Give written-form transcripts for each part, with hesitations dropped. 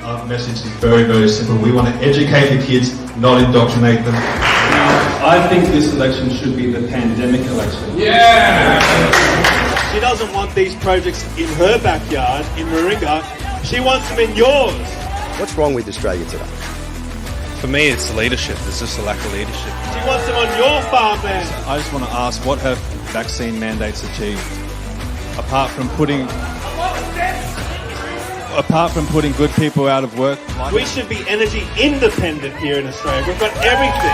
Our message is very, very simple. We want to educate the kids, not indoctrinate them. I think this election should be the pandemic election. Yeah! She doesn't want these projects in her backyard, in Warringah. She wants them in yours. What's wrong with Australia today? For me, it's leadership. There's just a lack of leadership. She wants them on your farmland. I just want to ask, what have vaccine mandates achieved? Apart from putting good people out of work. We should be energy independent here in Australia. We've got everything.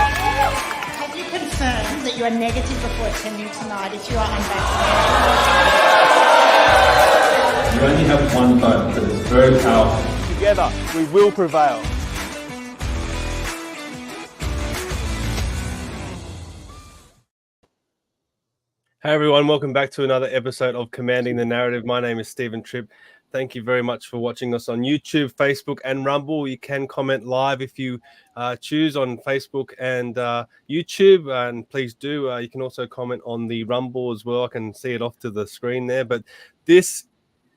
Have you confirmed that you are negative before attending tonight if you are unvaccinated? You only have one vote, but it's very powerful. Together, we will prevail. Hey everyone, welcome back to another episode of Commanding the Narrative. My name is Steven Tripp. Thank you very much for watching us on YouTube, Facebook and Rumble. You can comment live if you choose on Facebook and YouTube, and please do. You can also comment on the Rumble as well. I can see it off to the screen there, but this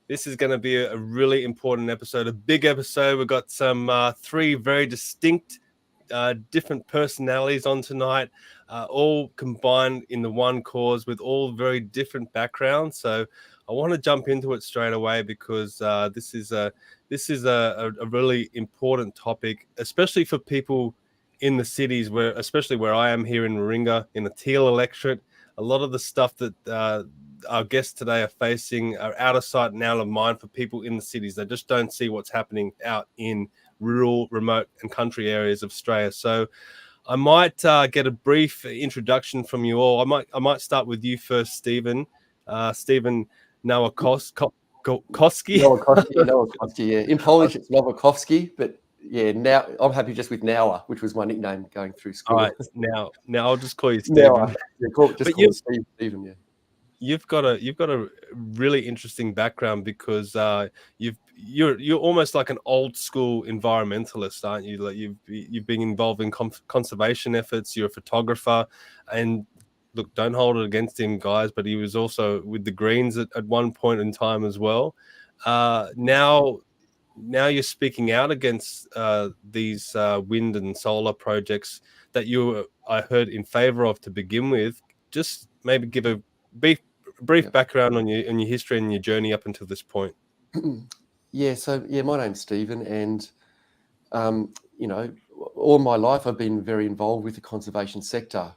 is going to be a really important episode, a big episode. We've got some three very distinct different personalities on tonight, all combined in the one cause with all very different backgrounds. So I want to jump into it straight away because this is a really important topic, especially for people in the cities, especially where I am here in Warringah, in the Teal electorate. A lot of the stuff that our guests today are facing are out of sight and out of mind for people in the cities. They just don't see what's happening out in rural, remote and country areas of Australia. So I might get a brief introduction from you all. I might start with you first, Steven. Steven Nowakowski. Nowakowski, yeah. In Polish, it's Nowakowski, but yeah, now I'm happy just with Nowa, which was my nickname going through school. All right, now I'll just call you Steven. Nowa. Yeah, call Steven, yeah. You've got a really interesting background because you're almost like an old school environmentalist, aren't you? Like you've been involved in conservation efforts. You're a photographer, and look, don't hold it against him, guys, but he was also with the Greens at one point in time as well. Now you're speaking out against these wind and solar projects that I heard in favour of to begin with. Just maybe give a brief background on your history and your journey up until this point. My name's Steven, and all my life I've been very involved with the conservation sector.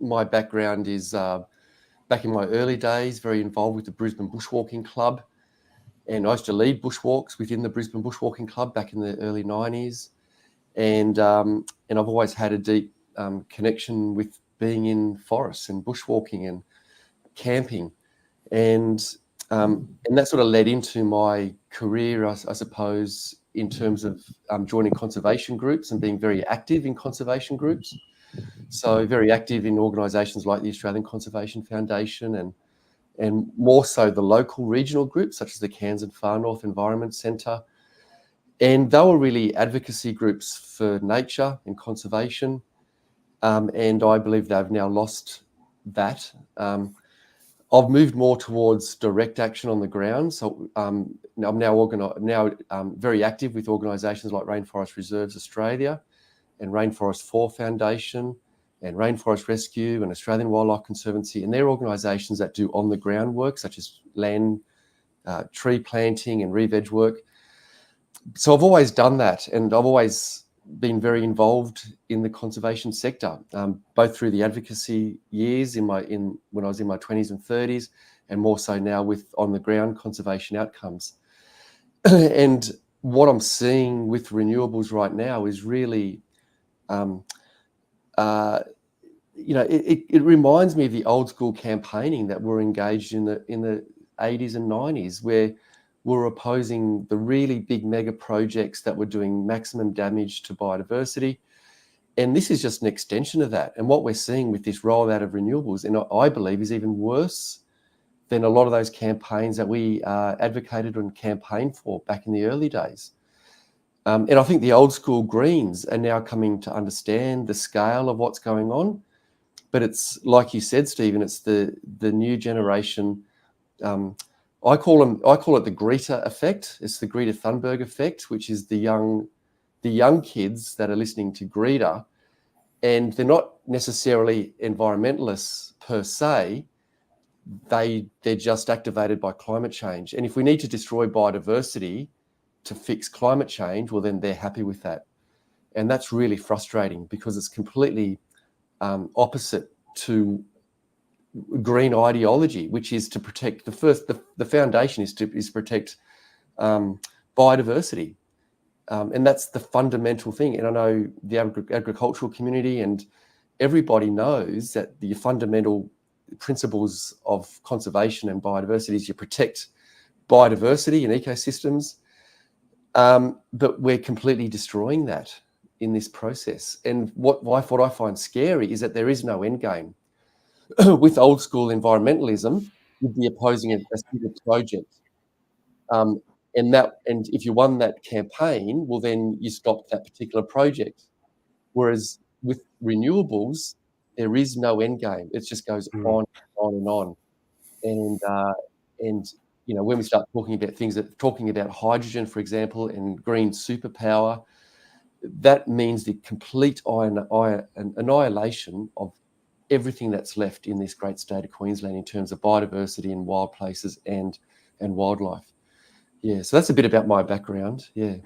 My background is back in my early days, very involved with the Brisbane Bushwalking Club, and I used to lead bushwalks within the Brisbane Bushwalking Club back in the early 90s, and I've always had a deep connection with being in forests and bushwalking and camping, and that sort of led into my career, I suppose, in terms of joining conservation groups and being very active in conservation groups. So very active in organisations like the Australian Conservation Foundation and more so the local regional groups such as the Cairns and Far North Environment Centre. And they were really advocacy groups for nature and conservation. And I believe they've now lost that. I've moved more towards direct action on the ground. So I'm now very active with organisations like Rainforest Reserves Australia and Rainforest 4 Foundation and Rainforest Rescue and Australian Wildlife Conservancy. And they're organisations that do on-the-ground work, such as land, tree planting and re-veg work. So I've always done that, and I've always been very involved in the conservation sector, both through the advocacy years when I was in my 20s and 30s, and more so now with on-the-ground conservation outcomes. And what I'm seeing with renewables right now is really, it reminds me of the old school campaigning that we're engaged in the 80s and 90s, where we're opposing the really big mega projects that were doing maximum damage to biodiversity. And this is just an extension of that. And what we're seeing with this rollout of renewables, and I believe, is even worse than a lot of those campaigns that we advocated and campaigned for back in the early days. And I think the old school Greens are now coming to understand the scale of what's going on. But it's like you said, Stephen, it's the new generation I call it the Greta effect. It's the Greta Thunberg effect, which is the young kids that are listening to Greta, and they're not necessarily environmentalists per se. They're just activated by climate change. And if we need to destroy biodiversity to fix climate change, well, then they're happy with that. And that's really frustrating because it's completely opposite to green ideology, which is to protect the foundation is to protect biodiversity. And that's the fundamental thing. And I know the agricultural community and everybody knows that the fundamental principles of conservation and biodiversity is you protect biodiversity and ecosystems, but we're completely destroying that in this process. And what I find scary is that there is no end game. With old school environmentalism, you'd be opposing a single project. And if you won that campaign, well, then you stopped that particular project. Whereas with renewables, there is no end game. It just goes on and on. And when we start talking about hydrogen, for example, and green superpower, that means the complete annihilation of everything that's left in this great state of Queensland in terms of biodiversity and wild places and wildlife. Yeah, so that's a bit about my background. Yeah.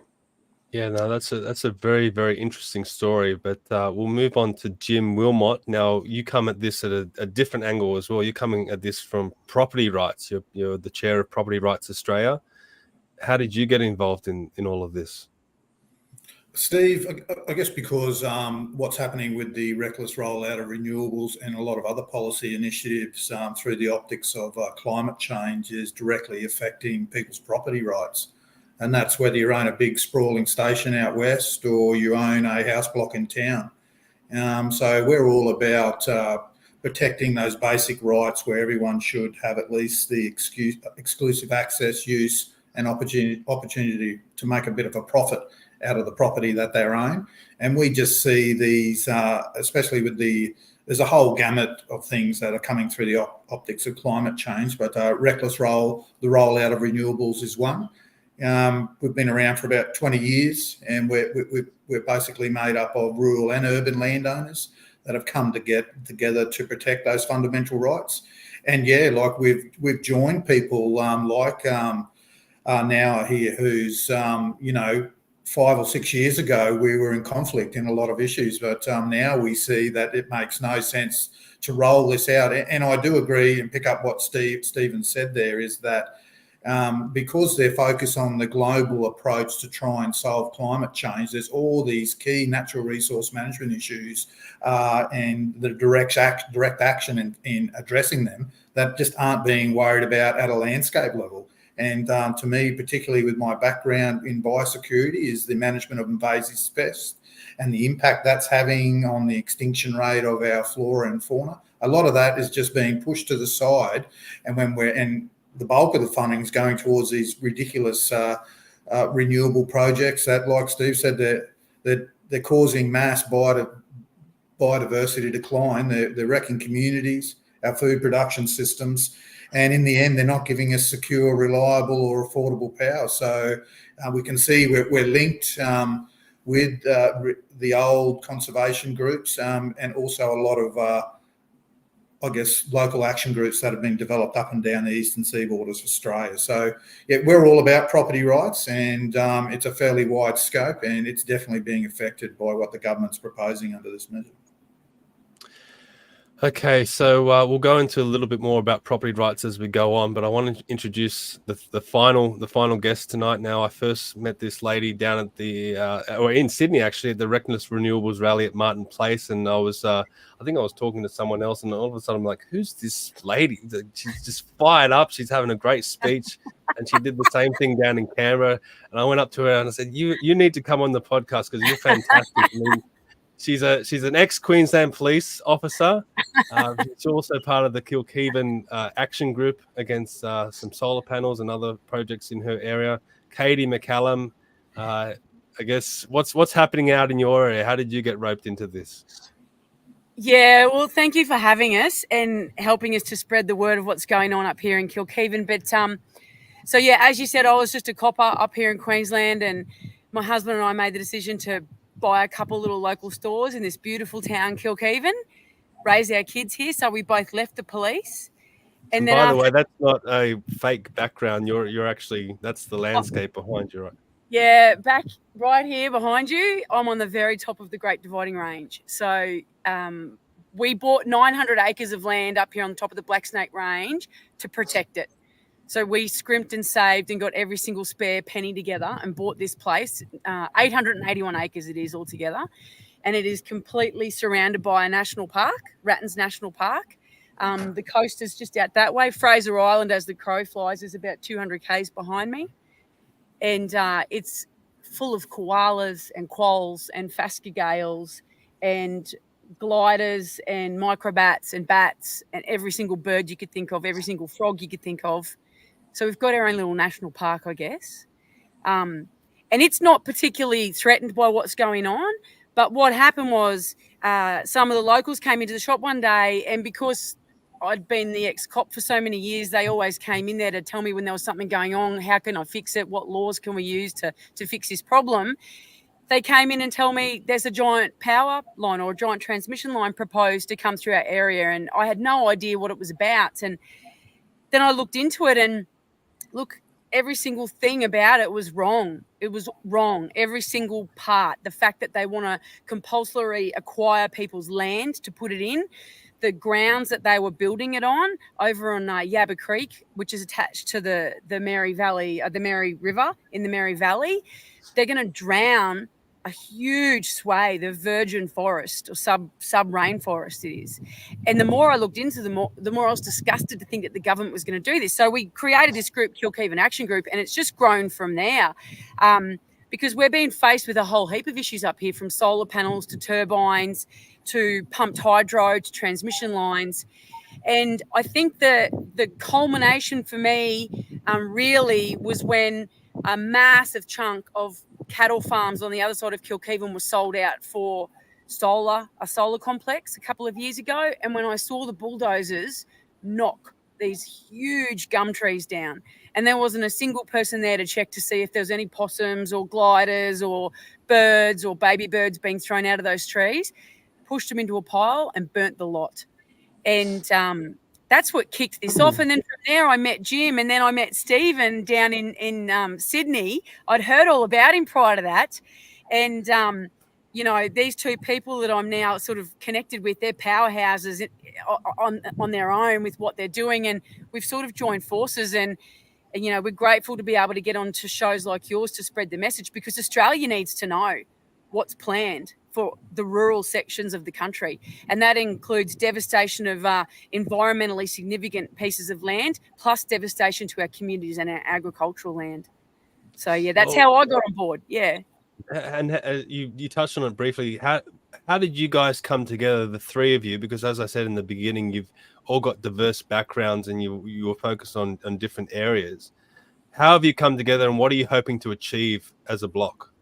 Yeah, no, that's a very, very interesting story. But we'll move on to Jim Willmott. Now, you come at this at a different angle as well. You're coming at this from property rights. You're the chair of Property Rights Australia. How did you get involved in all of this? Steve, I guess because what's happening with the reckless rollout of renewables and a lot of other policy initiatives through the optics of climate change is directly affecting people's property rights. And that's whether you own a big sprawling station out west or you own a house block in town. So we're all about protecting those basic rights where everyone should have at least the exclusive access, use and opportunity to make a bit of a profit out of the property that they own. And we just see these, especially with there's a whole gamut of things that are coming through the optics of climate change, but the rollout of renewables is one. We've been around for about 20 years and we're basically made up of rural and urban landowners that have come together to protect those fundamental rights. And yeah, like we've joined people like Nowa here, who's 5 or 6 years ago, we were in conflict in a lot of issues, but now we see that it makes no sense to roll this out. And I do agree and pick up what Steven said there is that because they're focused on the global approach to try and solve climate change, there's all these key natural resource management issues and the direct action in addressing them that just aren't being worried about at a landscape level. And to me, particularly with my background in biosecurity, is the management of invasive pests and the impact that's having on the extinction rate of our flora and fauna. A lot of that is just being pushed to the side, and the bulk of the funding is going towards these ridiculous renewable projects that, like Steve said, they're causing mass biodiversity decline. They're wrecking communities, our food production systems. And in the end, they're not giving us secure, reliable or affordable power. So we can see we're linked with the old conservation groups and also a lot of, local action groups that have been developed up and down the eastern seaboards of Australia. So yeah, we're all about property rights and it's a fairly wide scope and it's definitely being affected by what the government's proposing under this measure. Okay, so we'll go into a little bit more about property rights as we go on, but I want to introduce the final guest tonight. Now, I first met this lady down at or in Sydney actually, at the Reckless Renewables rally at Martin Place, and I think I was talking to someone else, and all of a sudden I'm like, "Who's this lady?" She's just fired up. She's having a great speech, and she did the same thing down in Canberra. And I went up to her and I said, "You need to come on the podcast because you're fantastic." I mean, she's an ex-Queensland police officer. She's also part of the Kilkivan action group against some solar panels and other projects in her area. Katy McCallum, I guess what's happening out in your area? How did you get roped into this? Yeah, well, thank you for having us and helping us to spread the word of what's going on up here in Kilkivan. But So yeah, as you said, I was just a copper up here in Queensland, and my husband and I made the decision to buy a couple little local stores in this beautiful town, Kilkivan, raise our kids here. So we both left the police. And then by the way, that's not a fake background. You're actually, that's the landscape behind you, right? Yeah, back right here behind you, I'm on the very top of the Great Dividing Range. So we bought 900 acres of land up here on the top of the Black Snake Range to protect it. So we scrimped and saved and got every single spare penny together and bought this place. 881 acres it is altogether. And it is completely surrounded by a national park, Rattans National Park. The coast is just out that way. Fraser Island, as the crow flies, is about 200 k's behind me. And it's full of koalas and quolls and phascogales and gliders and microbats and bats and every single bird you could think of, every single frog you could think of. So we've got our own little national park, I guess. And it's not particularly threatened by what's going on. But what happened was some of the locals came into the shop one day, and because I'd been the ex-cop for so many years, they always came in there to tell me when there was something going on, how can I fix it, what laws can we use to fix this problem. They came in and tell me there's a giant power line or a giant transmission line proposed to come through our area, and I had no idea what it was about. And then I looked into it, and look, every single thing about it was wrong. It was wrong, every single part. The fact that they want to compulsorily acquire people's land to put it in, the grounds that they were building it on over on Yabba Creek, which is attached to the Mary Valley, the Mary River in the Mary Valley, they're going to drown a huge swathe of virgin forest or sub rainforest it is. And the more I looked into the more I was disgusted to think that the government was going to do this. So we created this group, Kilkivan Action Group, and it's just grown from there. Because we're being faced with a whole heap of issues up here, from solar panels to turbines to pumped hydro to transmission lines. And I think the culmination for me really was when a massive chunk of cattle farms on the other side of Kilkivan was sold out for a solar complex a couple of years ago. And when I saw the bulldozers knock these huge gum trees down, and there wasn't a single person there to check to see if there was any possums or gliders or birds or baby birds being thrown out of those trees, pushed them into a pile and burnt the lot. And that's what kicked this off. And then from there, I met Jim, and then I met Steven down in Sydney. I'd heard all about him prior to that. And, you know, these two people that I'm now sort of connected with, they're powerhouses on their own with what they're doing. And we've sort of joined forces, and you know, we're grateful to be able to get on to shows like yours to spread the message, because Australia needs to know what's planned for the rural sections of the country. And that includes devastation of environmentally significant pieces of land, plus devastation to our communities and our agricultural land. So, yeah, that's how I got on board. Yeah. And you touched on it briefly. How did you guys come together, the three of you? Because as I said in the beginning, you've all got diverse backgrounds and you were focused on different areas. How have you come together, and what are you hoping to achieve as a block?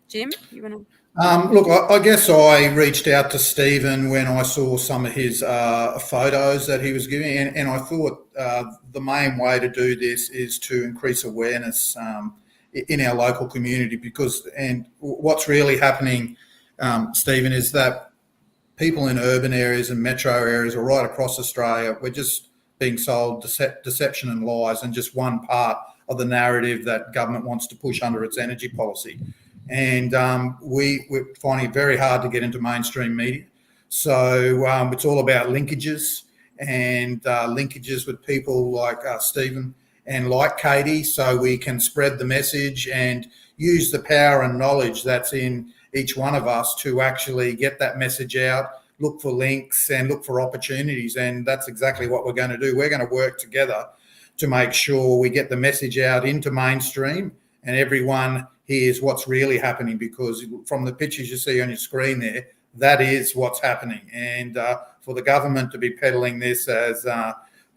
Jim, you want to? Look, I guess I reached out to Steven when I saw some of his photos that he was giving, and I thought the main way to do this is to increase awareness in our local community, and what's really happening, Steven, is that people in urban areas and metro areas or right across Australia, we're just being sold deception and lies, and just one part of the narrative that government wants to push under its energy policy. And we're finding it very hard to get into mainstream media. So it's all about linkages and linkages with people like Steven and like Katy, so we can spread the message and use the power and knowledge that's in each one of us to actually get that message out, look for links and look for opportunities. And that's exactly what we're going to do. We're going to work together to make sure we get the message out into mainstream and everyone here's what's really happening, because from the pictures you see on your screen there, that is what's happening. And for the government to be peddling this as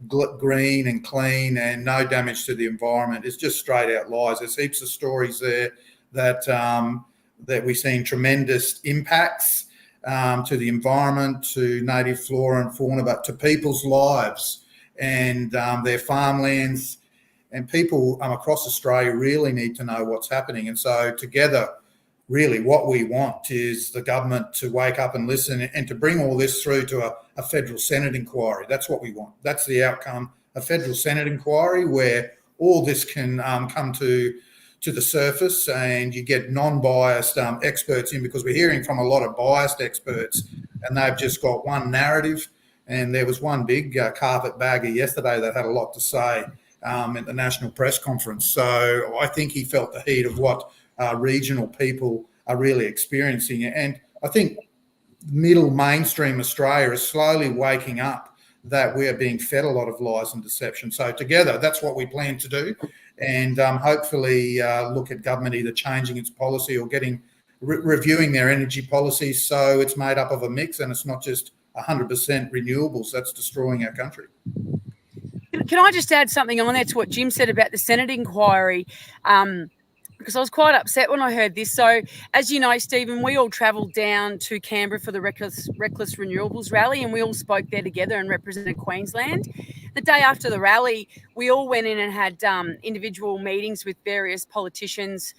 green and clean and no damage to the environment is just straight out lies. There's heaps of stories there that we've seen tremendous impacts to the environment, to native flora and fauna, but to people's lives. and their farmlands. And people across Australia really need to know what's happening. And so together, really what we want is the government to wake up and listen and to bring all this through to a federal Senate inquiry. That's what we want. That's the outcome, a federal Senate inquiry where all this can come to the surface and you get non-biased experts in, because we're hearing from a lot of biased experts and they've just got one narrative. And there was one big carpetbagger yesterday that had a lot to say at the National Press Conference. So I think he felt the heat of what regional people are really experiencing. And I think middle mainstream Australia is slowly waking up that we are being fed a lot of lies and deception. So together, that's what we plan to do. And hopefully look at government either changing its policy or reviewing their energy policies so it's made up of a mix and it's not just 100% renewables that's destroying our country. Can I just add something on there to what Jim said about the Senate inquiry? Because I was quite upset when I heard this. So, as you know, Stephen, we all travelled down to Canberra for the Reckless Renewables rally, and we all spoke there together and represented Queensland. The day after the rally, we all went in and had individual meetings with various politicians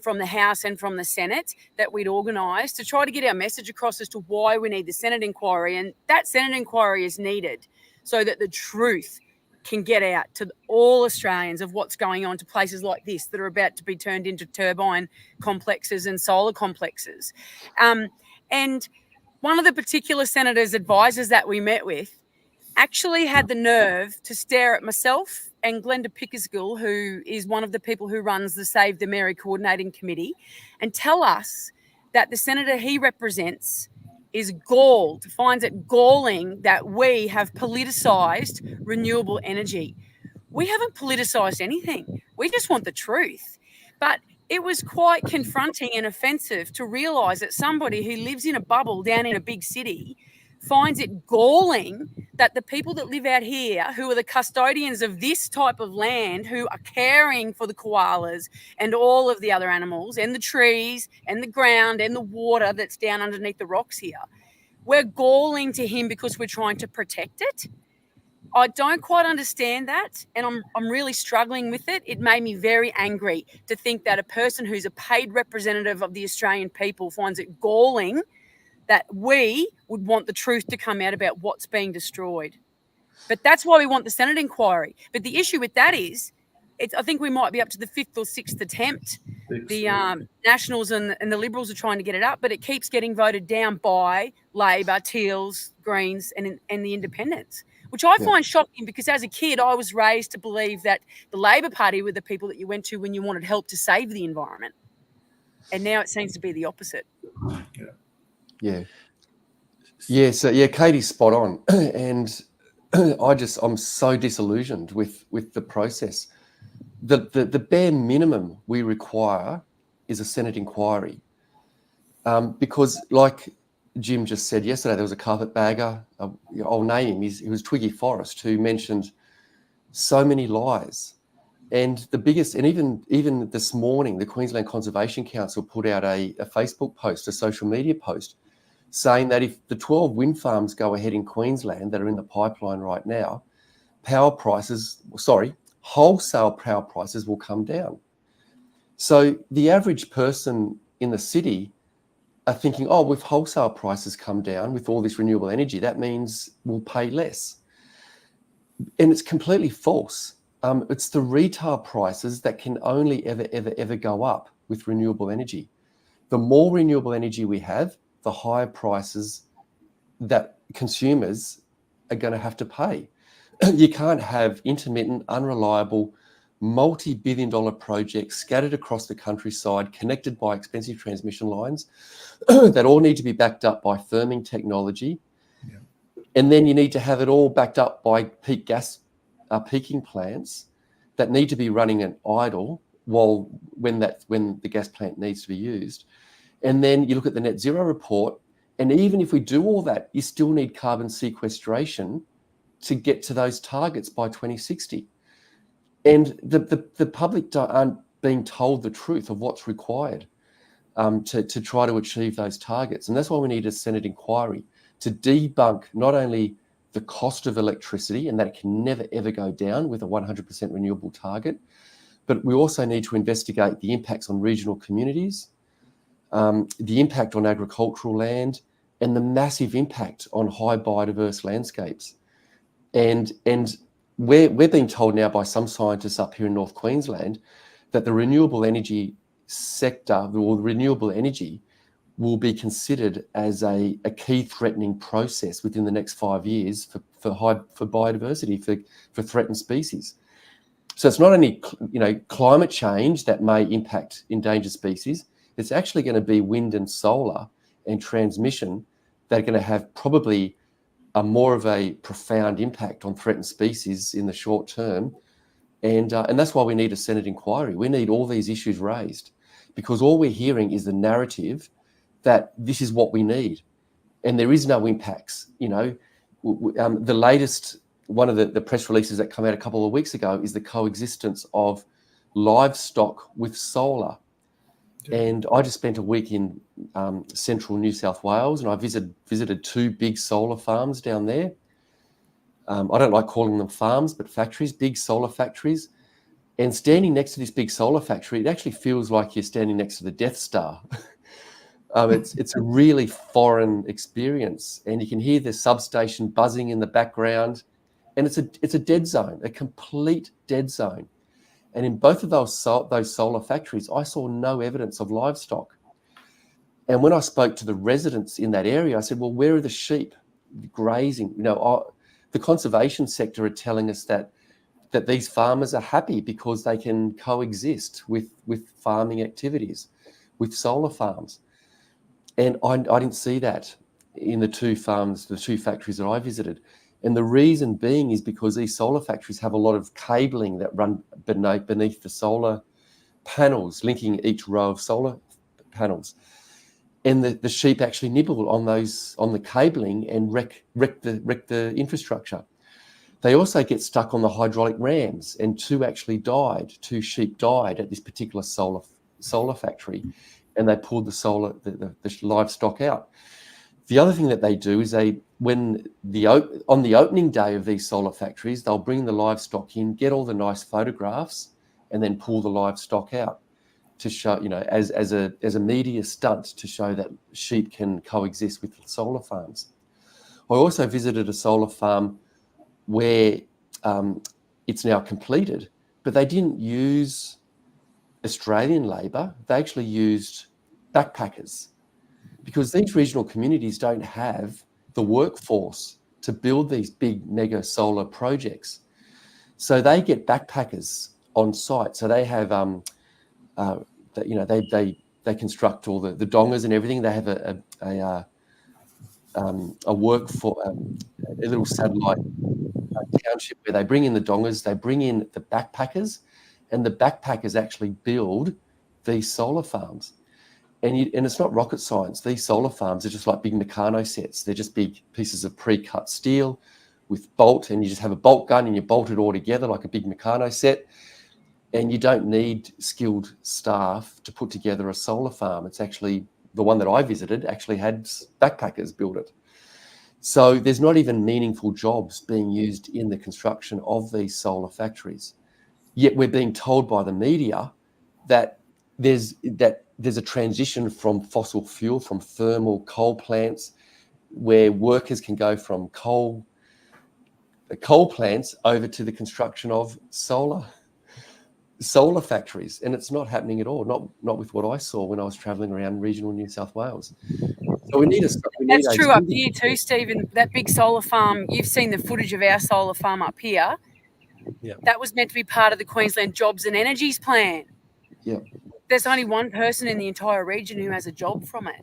from the House and from the Senate that we'd organised to try to get our message across as to why we need the Senate inquiry. And that Senate inquiry is needed so that the truth can get out to all Australians of what's going on to places like this that are about to be turned into turbine complexes and solar complexes. And one of the particular senators' advisors that we met with actually had the nerve to stare at myself and Glenda Pickersgill, who is one of the people who runs the Save the Mary Coordinating Committee, and tell us that the senator he represents is galled, finds it galling that we have politicised renewable energy. We haven't politicised anything. We just want the truth. But it was quite confronting and offensive to realise that somebody who lives in a bubble down in a big city finds it galling that the people that live out here, who are the custodians of this type of land, who are caring for the koalas and all of the other animals and the trees and the ground and the water that's down underneath the rocks here, we're galling to him because we're trying to protect it. I don't quite understand that, and I'm really struggling with it. It made me very angry to think that a person who's a paid representative of the Australian people finds it galling that we would want the truth to come out about what's being destroyed. But that's why we want the Senate inquiry. But the issue with that is, I think we might be up to the 5th or 6th attempt. The Nationals and the Liberals are trying to get it up, but it keeps getting voted down by Labor, Teals, Greens and the Independents, which I find shocking because as a kid, I was raised to believe that the Labor Party were the people that you went to when you wanted help to save the environment. And now it seems to be the opposite. So Katie's spot on. And I'm so disillusioned with the process. The bare minimum we require is a Senate inquiry. Because like Jim just said yesterday, there was a carpetbagger, I'll name him, he was Twiggy Forrest, who mentioned so many lies. And the biggest, and even this morning, the Queensland Conservation Council put out a Facebook post, a social media post, saying that if the 12 wind farms go ahead in Queensland that are in the pipeline right now, wholesale power prices will come down. So the average person in the city are thinking, if wholesale prices come down with all this renewable energy, that means we'll pay less. And it's completely false. It's the retail prices that can only ever go up with renewable energy. The more renewable energy we have, the higher prices that consumers are going to have to pay. You can't have intermittent, unreliable, multi-billion-dollar projects scattered across the countryside, connected by expensive transmission lines that all need to be backed up by firming technology. Yeah. And then you need to have it all backed up by peaking plants that need to be running at idle when the gas plant needs to be used. And then you look at the net zero report, and even if we do all that, you still need carbon sequestration to get to those targets by 2060. And the public aren't being told the truth of what's required to try to achieve those targets. And that's why we need a Senate inquiry to debunk not only the cost of electricity and that it can never, ever go down with a 100% renewable target. But we also need to investigate the impacts on regional communities, the impact on agricultural land, and the massive impact on high biodiverse landscapes. And we're being told now by some scientists up here in North Queensland that the renewable energy sector, or renewable energy, will be considered as a key threatening process within the next 5 years for biodiversity, for threatened species. So it's not only climate change that may impact endangered species, it's actually going to be wind and solar and transmission that are going to have probably more of a profound impact on threatened species in the short term. And that's why we need a Senate inquiry. We need all these issues raised, because all we're hearing is the narrative that this is what we need, and there is no impacts. The latest, one of the press releases that came out a couple of weeks ago is the coexistence of livestock with solar. And I just spent a week in central New South Wales, and I visited 2 big solar farms down there. I don't like calling them farms, but factories, big solar factories. And standing next to this big solar factory, it actually feels like you're standing next to the Death Star. It's a really foreign experience, and you can hear the substation buzzing in the background, and it's a dead zone, a complete dead zone. And in both of those solar factories, I saw no evidence of livestock. And when I spoke to the residents in that area, I said, well, where are the sheep grazing? The conservation sector are telling us that these farmers are happy because they can coexist with farming activities, with solar farms. And I didn't see that in the 2 farms, the 2 factories that I visited. And the reason being is because these solar factories have a lot of cabling that run beneath the solar panels, linking each row of solar panels. And the sheep actually nibble on the cabling and wreck the infrastructure. They also get stuck on the hydraulic rams, and 2 actually died. 2 sheep died at this particular solar factory, and they pulled the livestock out. The other thing that they do is on the opening day of these solar factories, they'll bring the livestock in, get all the nice photographs, and then pull the livestock out to show, as a media stunt to show that sheep can coexist with solar farms. I also visited a solar farm where it's now completed, but they didn't use Australian labour. They actually used backpackers, because these regional communities don't have the workforce to build these big mega solar projects. So they get backpackers on site. So they have, they construct all the dongers and everything. They have a work for a little satellite township where they bring in the dongers, they bring in the backpackers, and the backpackers actually build these solar farms. And it's not rocket science. These solar farms are just like big Meccano sets. They're just big pieces of pre-cut steel with bolt, and you just have a bolt gun and you bolt it all together like a big Meccano set. And you don't need skilled staff to put together a solar farm. It's actually, the one that I visited actually had backpackers build it. So there's not even meaningful jobs being used in the construction of these solar factories. Yet we're being told by the media that there's a transition from fossil fuel, from thermal coal plants, where workers can go from coal plants over to the construction of solar factories. And it's not happening at all, not with what I saw when I was travelling around regional New South Wales. So That's true up here too, Stephen. That big solar farm, you've seen the footage of our solar farm up here. Yeah. That was meant to be part of the Queensland Jobs and Energies Plan. Yeah. There's only one person in the entire region who has a job from it.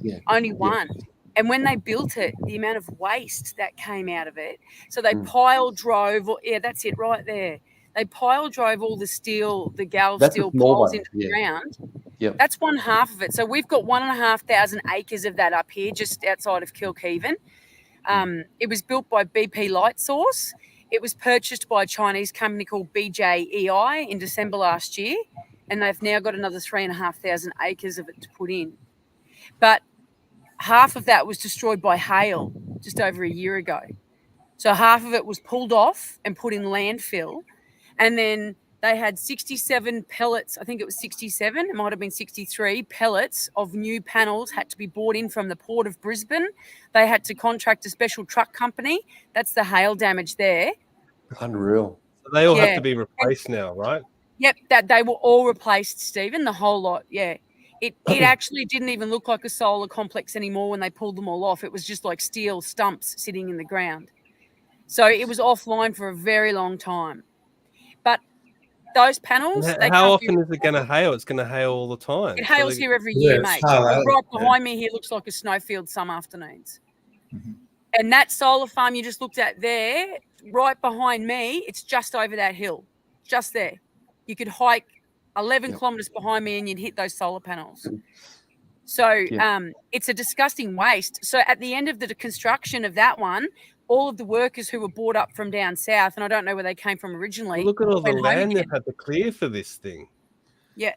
Yeah. Only one. Yeah. And when they built it, the amount of waste that came out of it. So they pile drove, that's it right there. They pile drove all the steel, the galv steel poles into the ground. Yep. That's 1/2 of it. So we've got 1,500 acres of that up here, just outside of Kilkivan. It was built by BP Lightsource. It was purchased by a Chinese company called BJEI in December last year, and they've now got another 3,500 acres of it to put in. But half of that was destroyed by hail just over a year ago. So half of it was pulled off and put in landfill. And then they had 67 pellets. I think it was 67. It might have been 63 pellets of new panels had to be brought in from the Port of Brisbane. They had to contract a special truck company. That's the hail damage there. Unreal. So they all have to be replaced now, right? Yep, that they were all replaced, Stephen, the whole lot. Yeah. It actually didn't even look like a solar complex anymore when they pulled them all off. It was just like steel stumps sitting in the ground. So it was offline for a very long time. But those panels... How often is it going to hail? It's going to hail all the time. It hails here every year, mate. Right behind me here looks like a snowfield some afternoons. Mm-hmm. And that solar farm you just looked at there, right behind me, it's just over that hill, just there. You could hike 11 kilometres behind me and you'd hit those solar panels. So it's a disgusting waste. So at the end of the construction of that one, all of the workers who were brought up from down south, and I don't know where they came from originally. Look at all the land they've had to clear for this thing. Yeah.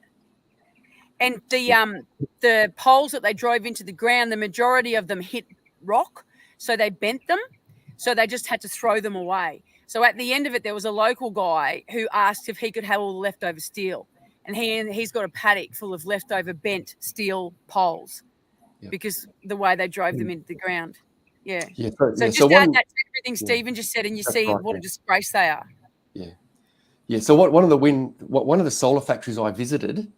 And the poles that they drove into the ground, the majority of them hit rock, so they bent them. So they just had to throw them away. So at the end of it, there was a local guy who asked if he could have all the leftover steel. And he's got a paddock full of leftover bent steel poles because the way they drove them into the ground. Yeah. So just add that to everything Stephen just said, and you see what a disgrace they are. Yeah. Yeah. So one of the solar factories I visited,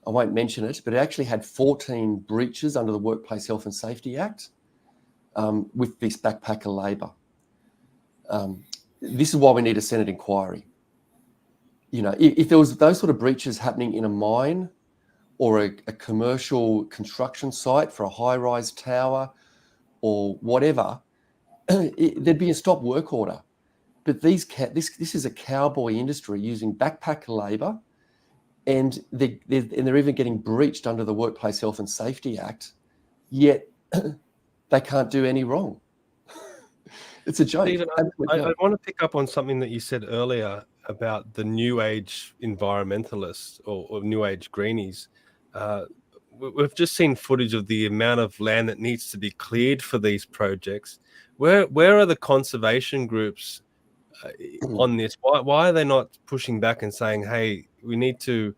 I won't mention it, but it actually had 14 breaches under the Workplace Health and Safety Act with this backpacker labour. This is why we need a Senate inquiry. You know, if there was those sort of breaches happening in a mine or a commercial construction site for a high-rise tower or whatever, there'd be a stop work order. But this is a cowboy industry using backpacker labour, and they're even getting breached under the Workplace Health and Safety Act, yet they can't do any wrong. It's a joke. Stephen, I want to pick up on something that you said earlier about the new age environmentalists or new age greenies. We've just seen footage of the amount of land that needs to be cleared for these projects. Where are the conservation groups on this? Why are they not pushing back and saying, hey, we need to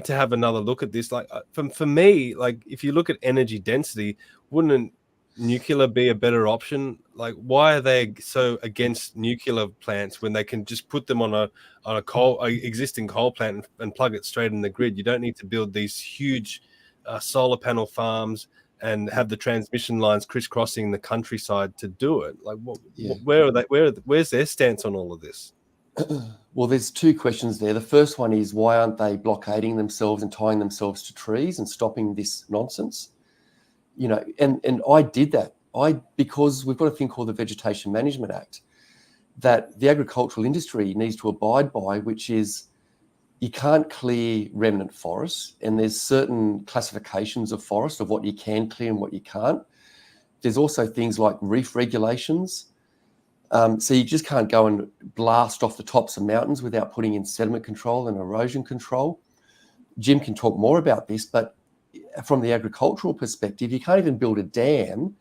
have another look at this? Like for me, like if you look at energy density, wouldn't nuclear be a better option? Like, why are they so against nuclear plants when they can just put them on a existing coal plant and plug it straight in the grid? You don't need to build these huge solar panel farms and have the transmission lines crisscrossing the countryside to do it. Like, where are they? Where's their stance on all of this? Well, there's two questions there. The first one is, why aren't they blockading themselves and tying themselves to trees and stopping this nonsense? You know, and I did that. Because we've got a thing called the Vegetation Management Act that the agricultural industry needs to abide by, which is you can't clear remnant forests, and there's certain classifications of forest of what you can clear and what you can't. There's also things like reef regulations. So you just can't go and blast off the tops of mountains without putting in sediment control and erosion control. Jim can talk more about this, but from the agricultural perspective, you can't even build a dam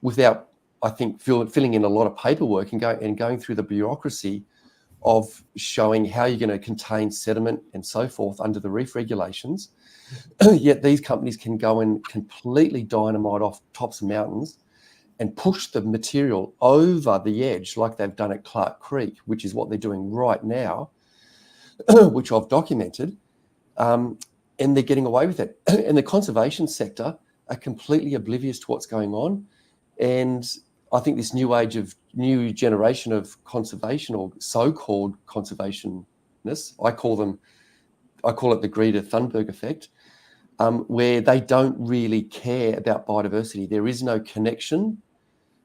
without, I think, filling in a lot of paperwork and going through the bureaucracy of showing how you're going to contain sediment and so forth under the reef regulations. Yet these companies can go and completely dynamite off tops of mountains and push the material over the edge like they've done at Clark Creek, which is what they're doing right now, which I've documented. And they're getting away with it. And the conservation sector are completely oblivious to what's going on. And I think this new generation of conservation, or so-called conservationists, I call it the Greta Thunberg effect, where they don't really care about biodiversity. There is no connection.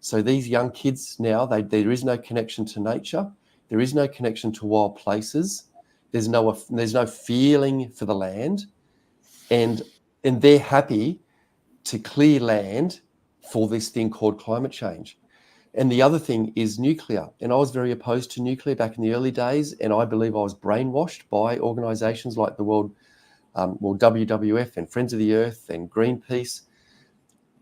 So these young kids now, there is no connection to nature. There is no connection to wild places. There's no feeling for the land. And they're happy to clear land for this thing called climate change. And the other thing is nuclear. And I was very opposed to nuclear back in the early days, and I believe I was brainwashed by organisations like the WWF and Friends of the Earth and Greenpeace.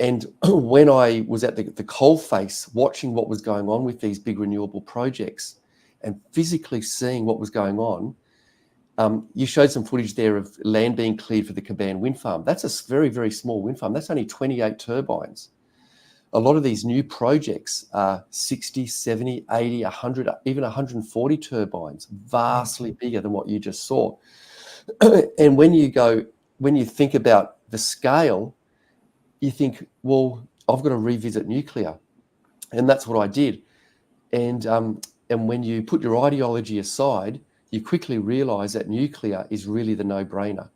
And when I was at the coalface watching what was going on with these big renewable projects and physically seeing what was going on, you showed some footage there of land being cleared for the Kilkivan wind farm. That's a very, very small wind farm. That's only 28 turbines. A lot of these new projects are 60, 70, 80, 100, even 140 turbines, vastly bigger than what you just saw. And when you think about the scale, you think, well, I've got to revisit nuclear. And that's what I did. And when you put your ideology aside, you quickly realize that nuclear is really the no-brainer.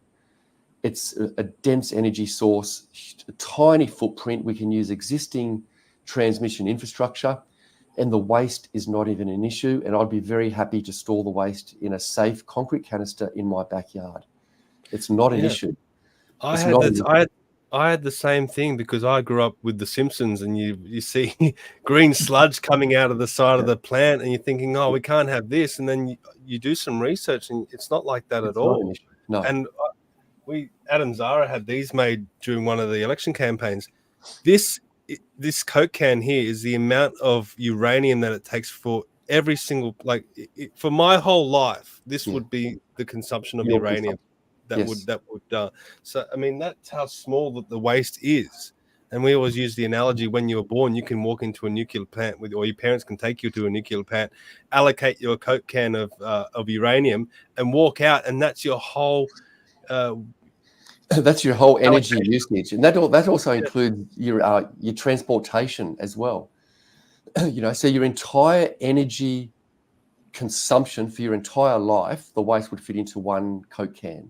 It's a dense energy source, a tiny footprint. We can use existing transmission infrastructure, and the waste is not even an issue. And I'd be very happy to store the waste in a safe concrete canister in my backyard. It's not an issue. I had the same thing because I grew up with The Simpsons, and you see green sludge coming out of the side of the plant, and you're thinking, oh, we can't have this. And then you do some research, and it's not like that at all. No. And Adam Zara had these made during one of the election campaigns. This Coke can here is the amount of uranium that it takes for every single, for my whole life, this would be the consumption of uranium. So I mean, that's how small the waste is. And we always use the analogy, when you were born, you can walk into a nuclear plant or your parents can take you to a nuclear plant, allocate you a Coke can of uranium, and walk out, and that's your whole energy usage, and that also includes your transportation as well. So your entire energy consumption for your entire life, the waste would fit into one Coke can.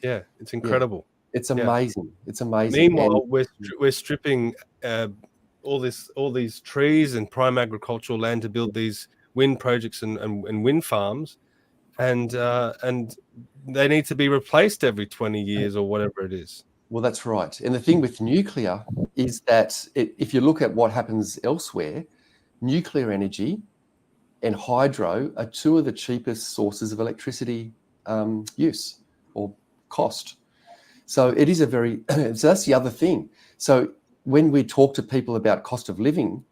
Yeah, it's incredible. It's amazing. Yeah. It's amazing. Meanwhile, we're stripping all these trees and prime agricultural land to build these wind projects and wind farms, and they need to be replaced every 20 years or whatever it is. Well, that's right. And the thing with nuclear is that if you look at what happens elsewhere, nuclear energy and hydro are two of the cheapest sources of electricity use or cost. So it is so that's the other thing. So when we talk to people about cost of living,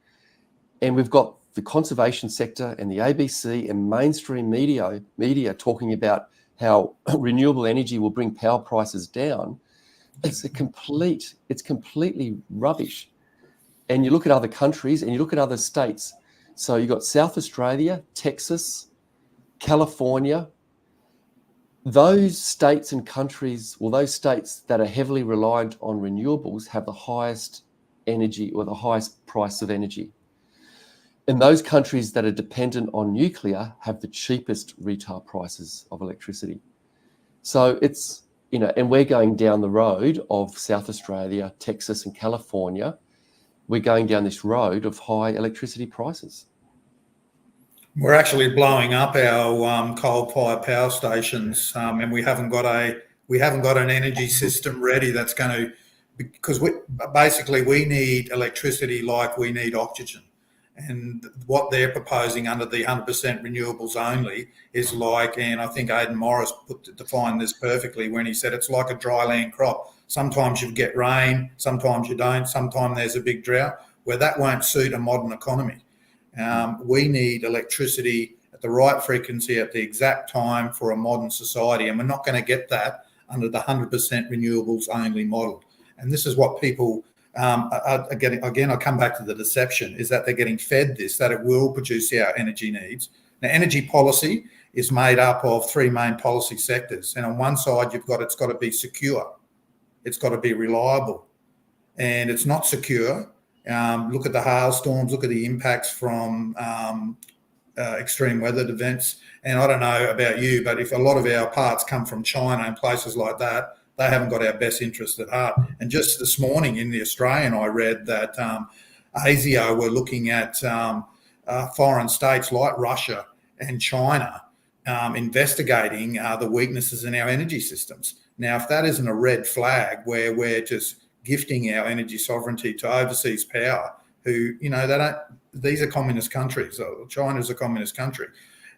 and we've got the conservation sector and the ABC and mainstream media talking about how renewable energy will bring power prices down, it's completely rubbish. And you look at other countries and you look at other states. So you've got South Australia, Texas, California. Those states and countries, those states that are heavily reliant on renewables have the highest energy or the highest price of energy. And those countries that are dependent on nuclear have the cheapest retail prices of electricity. So it's, and we're going down the road of South Australia, Texas, and California. We're going down this road of high electricity prices. We're actually blowing up our coal-fired power stations, and we haven't got an energy system ready that's going to, because we need electricity like we need oxygen. And what they're proposing under the 100% renewables only is and I think Aidan Morris defined this perfectly when he said it's like a dry land crop. Sometimes you get rain, sometimes you don't, sometimes there's a big drought, where that won't suit a modern economy. We need electricity at the right frequency at the exact time for a modern society, and we're not going to get that under the 100% renewables only model. And this is what people are getting. Again, I come back to the deception, is that they're getting fed that it will produce our energy needs. Now, energy policy is made up of three main policy sectors. And on one side, it's got to be secure. It's got to be reliable. And it's not secure. Look at the hailstorms, look at the impacts from extreme weather events. And I don't know about you, but if a lot of our parts come from China and places like that, they haven't got our best interests at heart. And just this morning in The Australian, I read that ASIO were looking at foreign states like Russia and China investigating the weaknesses in our energy systems. Now, if that isn't a red flag where we're just gifting our energy sovereignty to overseas power, who, these are communist countries. China's a communist country.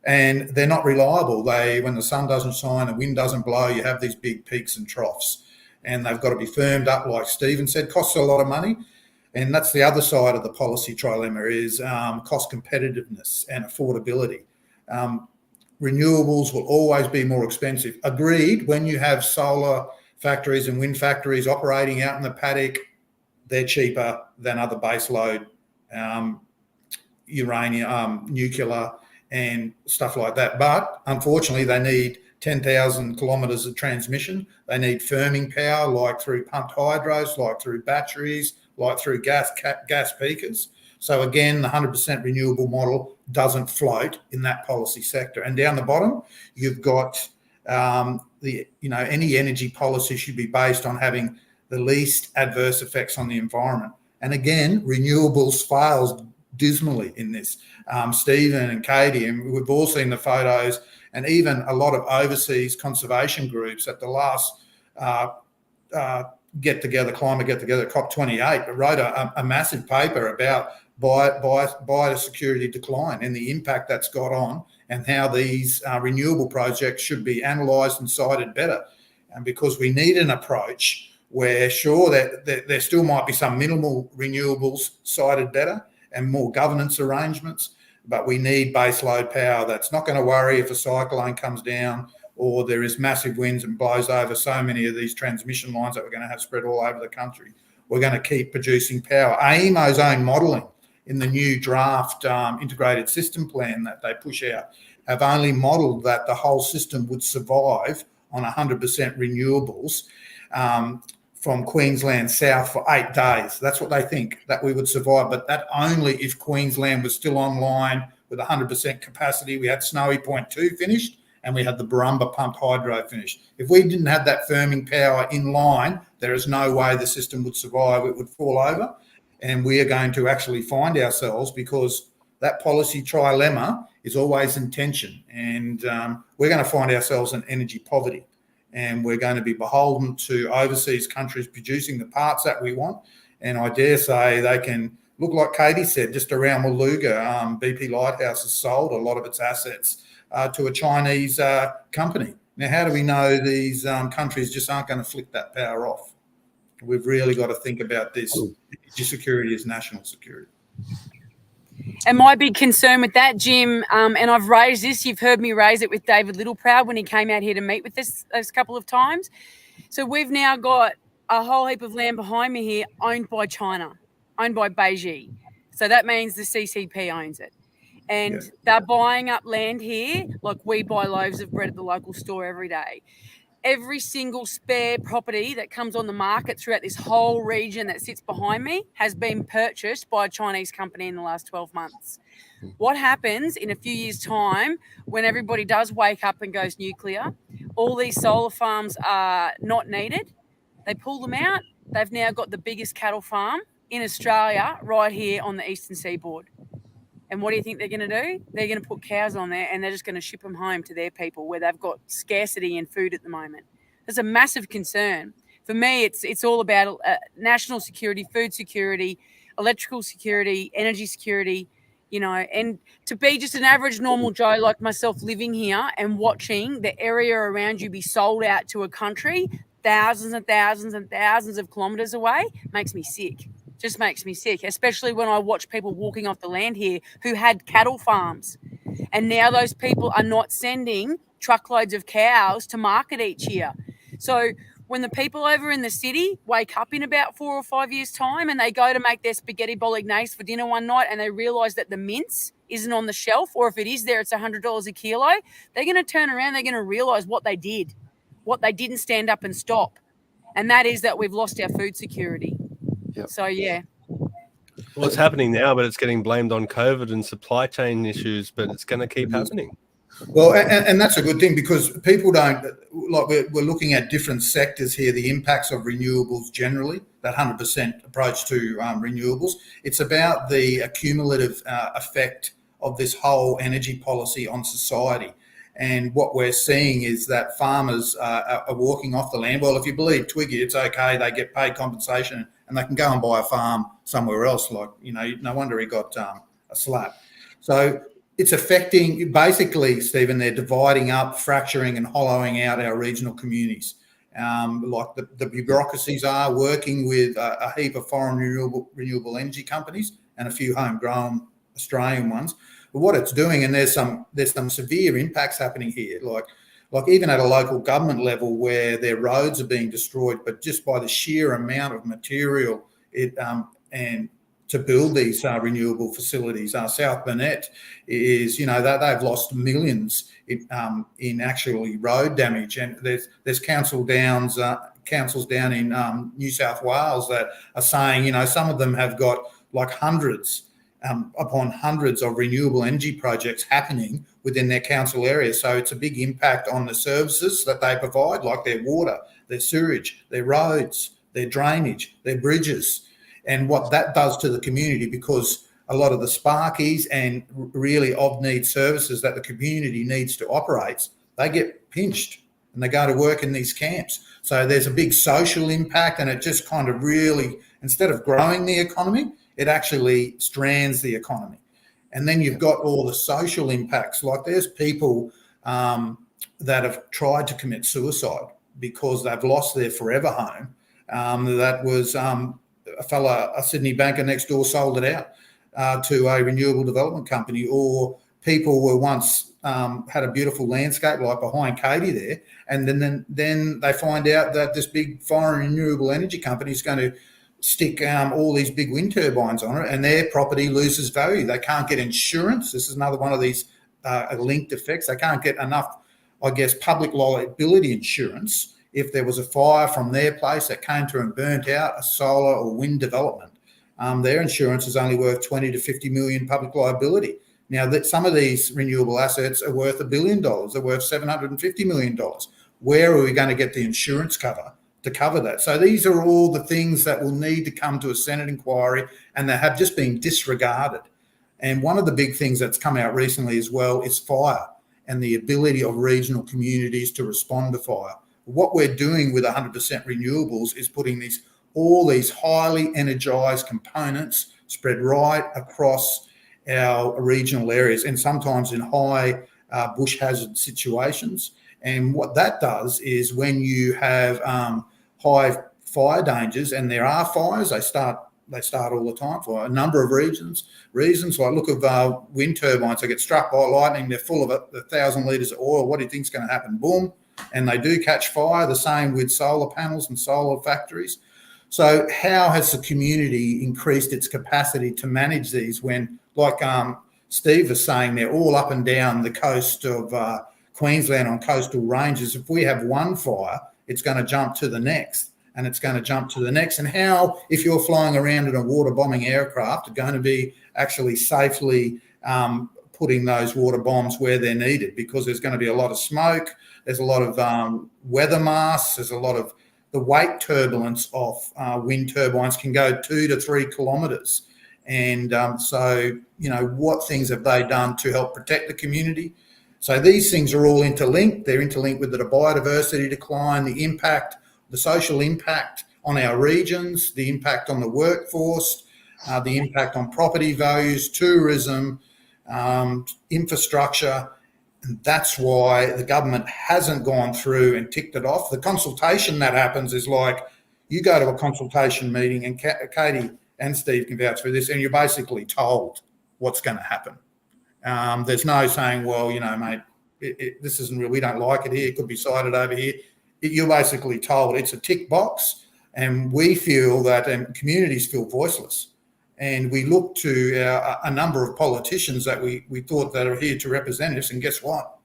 And they're not reliable. When the sun doesn't shine, the wind doesn't blow, you have these big peaks and troughs. And they've got to be firmed up, like Steven said, costs a lot of money. And that's the other side of the policy trilemma is cost competitiveness and affordability. Renewables will always be more expensive. Agreed, when you have solar factories and wind factories operating out in the paddock, they're cheaper than other baseload uranium, nuclear and stuff like that. But unfortunately, they need 10,000 kilometres of transmission. They need firming power, like through pumped hydros, like through batteries, like through gas peakers. So again, the 100% renewable model doesn't float in that policy sector. And down the bottom, you've got any energy policy should be based on having the least adverse effects on the environment. And again, renewables fails dismally in this. Steven and Katy, and we've all seen the photos, and even a lot of overseas conservation groups at the last climate get together, COP28, wrote a massive paper about biosecurity decline and the impact that's got on, and how these renewable projects should be analysed and cited better. And because we need an approach where, sure, that there still might be some minimal renewables cited better and more governance arrangements, but we need baseload power that's not going to worry if a cyclone comes down or there is massive winds and blows over so many of these transmission lines that we're going to have spread all over the country. We're going to keep producing power. AEMO's own modelling in the new draft integrated system plan that they push out have only modelled that the whole system would survive on 100% renewables from Queensland south for 8 days. That's what they think, that we would survive, but that only if Queensland was still online with 100% capacity. We had Snowy Point 2 finished and we had the Barumba pumped hydro finished. If we didn't have that firming power in line, there is no way the system would survive. It would fall over, and we are going to actually find ourselves, because that policy trilemma is always in tension, and we're going to find ourselves in energy poverty. And we're going to be beholden to overseas countries producing the parts that we want. And I dare say they can look, like Katy said, just around Waluga, BP Lighthouse has sold a lot of its assets to a Chinese company. Now, how do we know these countries just aren't going to flick that power off? We've really got to think about this. Energy security is national security. And my big concern with that, Jim, and I've raised this, you've heard me raise it with David Littleproud when he came out here to meet with us those couple of times. So we've now got a whole heap of land behind me here owned by China, owned by Beijing. So that means the CCP owns it. And they're buying up land here like we buy loaves of bread at the local store every day. Every single spare property that comes on the market throughout this whole region that sits behind me has been purchased by a Chinese company in the last 12 months. What happens in a few years' time when everybody does wake up and goes nuclear? All these solar farms are not needed. They pull them out. They've now got the biggest cattle farm in Australia right here on the eastern seaboard. And what do you think they're going to do? They're going to put cows on there and they're just going to ship them home to their people where they've got scarcity in food at the moment. There's a massive concern. For me, it's all about national security, food security, electrical security, energy security, and to be just an average normal Joe like myself living here and watching the area around you be sold out to a country thousands and thousands and thousands of kilometres away makes me sick. Just makes me sick, especially when I watch people walking off the land here who had cattle farms. And now those people are not sending truckloads of cows to market each year. So when the people over in the city wake up in about 4 or 5 years' time and they go to make their spaghetti bolognese for dinner one night and they realise that the mince isn't on the shelf, or if it is there, it's $100 a kilo, they're going to turn around, they're going to realise what they did, what they didn't stand up and stop. And that is that we've lost our food security. Yep. So, yeah. Well, it's happening now, but it's getting blamed on COVID and supply chain issues, but it's going to keep happening. Well, and that's a good thing, because people don't, like, we're looking at different sectors here, the impacts of renewables generally, that 100% approach to renewables. It's about the accumulative effect of this whole energy policy on society. And what we're seeing is that farmers are walking off the land. Well, if you believe Twiggy, it's okay, they get paid compensation and they can go and buy a farm somewhere else. Like, no wonder he got a slap. So it's affecting, basically, Stephen, they're dividing up, fracturing and hollowing out our regional communities. like the bureaucracies are working with a heap of foreign renewable energy companies and a few homegrown Australian ones. But what it's doing, and there's some severe impacts happening here, like even at a local government level where their roads are being destroyed, but just by the sheer amount of material and to build these renewable facilities. South Burnett is, they've lost millions in actually road damage, and there's councils down in New South Wales that are saying, some of them have got like hundreds upon hundreds of renewable energy projects happening within their council area. So it's a big impact on the services that they provide, like their water, their sewage, their roads, their drainage, their bridges, and what that does to the community, because a lot of the sparkies and really of-need services that the community needs to operate, they get pinched and they go to work in these camps. So there's a big social impact, and it just kind of really, instead of growing the economy, it actually strands the economy. And then you've got all the social impacts. Like there's people that have tried to commit suicide because they've lost their forever home. That was a Sydney banker next door sold it out to a renewable development company, or people were once had a beautiful landscape like behind Katy there, and then they find out that this big foreign renewable energy company is going to stick all these big wind turbines on it, and their property loses value. They can't get insurance. This is another one of these linked effects. They can't get enough, I guess, public liability insurance if there was a fire from their place that came through and burnt out a solar or wind development. Their insurance is only worth 20 to 50 million public liability. Now, that some of these renewable assets are worth $1 billion, they're worth $750 million. Where are we going to get the insurance cover to cover that? So these are all the things that will need to come to a Senate inquiry, and they have just been disregarded. And one of the big things that's come out recently as well is fire and the ability of regional communities to respond to fire. What we're doing with 100% renewables is putting all these highly energised components spread right across our regional areas, and sometimes in high bush hazard situations. And what that does is when you have high fire dangers, and there are fires, they start all the time for a number of reasons. Like look at wind turbines, they get struck by lightning, they're full of 1,000 litres of oil. What do you think is going to happen? Boom. And they do catch fire. The same with solar panels and solar factories. So how has the community increased its capacity to manage these when, like Steve was saying, they're all up and down the coast of Queensland on coastal ranges? If we have one fire, it's going to jump to the next, and it's going to jump to the next. And how, if you're flying around in a water bombing aircraft, are going to be actually safely putting those water bombs where they're needed, because there's going to be a lot of smoke, there's a lot of weather masks, there's a lot of the weight turbulence of wind turbines can go 2 to 3 kilometres. And so, what things have they done to help protect the community? So these things are all interlinked. They're interlinked with the biodiversity decline, the impact, the social impact on our regions, the impact on the workforce, the impact on property values, tourism, infrastructure. And that's why the government hasn't gone through and ticked it off. The consultation that happens is like, you go to a consultation meeting, and Katy and Steve can vouch for this, and you're basically told what's going to happen. There's no saying, well, mate, this isn't real, we don't like it here, it could be cited over here. You're basically told it's a tick box, and we feel that communities feel voiceless. And we look to a number of politicians that we thought that are here to represent us, and guess what?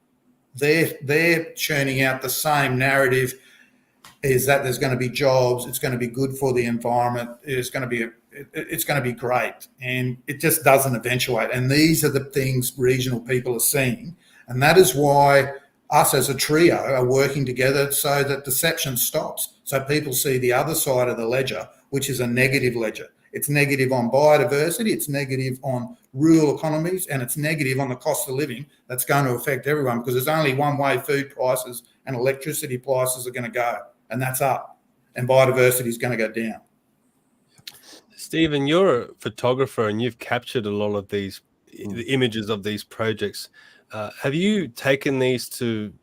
They're churning out the same narrative, is that there's going to be jobs, it's going to be good for the environment, it's going to be great, and it just doesn't eventuate. And these are the things regional people are seeing, and that is why us as a trio are working together so that deception stops, so people see the other side of the ledger, which is a negative ledger. It's negative on biodiversity, it's negative on rural economies, and it's negative on the cost of living. That's going to affect everyone, because there's only one way food prices and electricity prices are going to go, and that's up, and biodiversity is going to go down. Steven, you're a photographer and you've captured a lot of these the images of these projects. Have you taken these to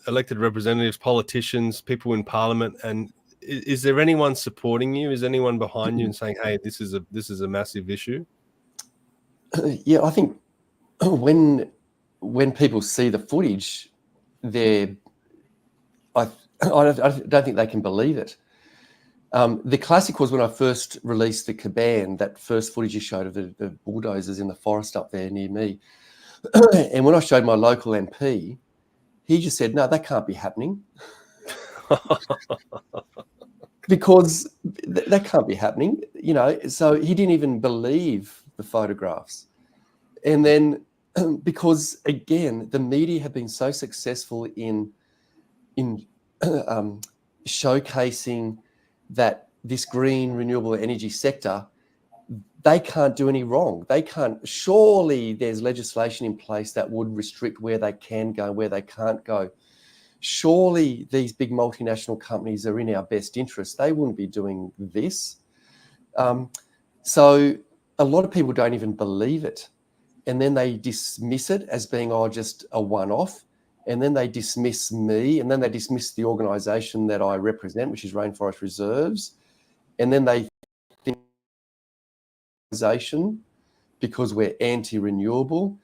elected representatives, politicians, people in parliament, and is there anyone supporting you? Is anyone behind you and saying, "Hey, this is a massive issue"? Yeah, I think when people see the footage, I don't think they can believe it. The classic was when I first released the Kaban, that first footage you showed of the bulldozers in the forest up there near me. And when I showed my local MP, he just said, "No, that can't be happening." Because that can't be happening, so he didn't even believe the photographs. And then because, again, the media have been so successful in showcasing that this green renewable energy sector, they can't do any wrong. They can't. Surely there's legislation in place that would restrict where they can go, where they can't go. Surely these big multinational companies are in our best interest. They wouldn't be doing this. So a lot of people don't even believe it. And then they dismiss it as being, just a one-off. And then they dismiss me, and then they dismiss the organisation that I represent, which is Rainforest Reserves. And then they think because we're anti-renewable.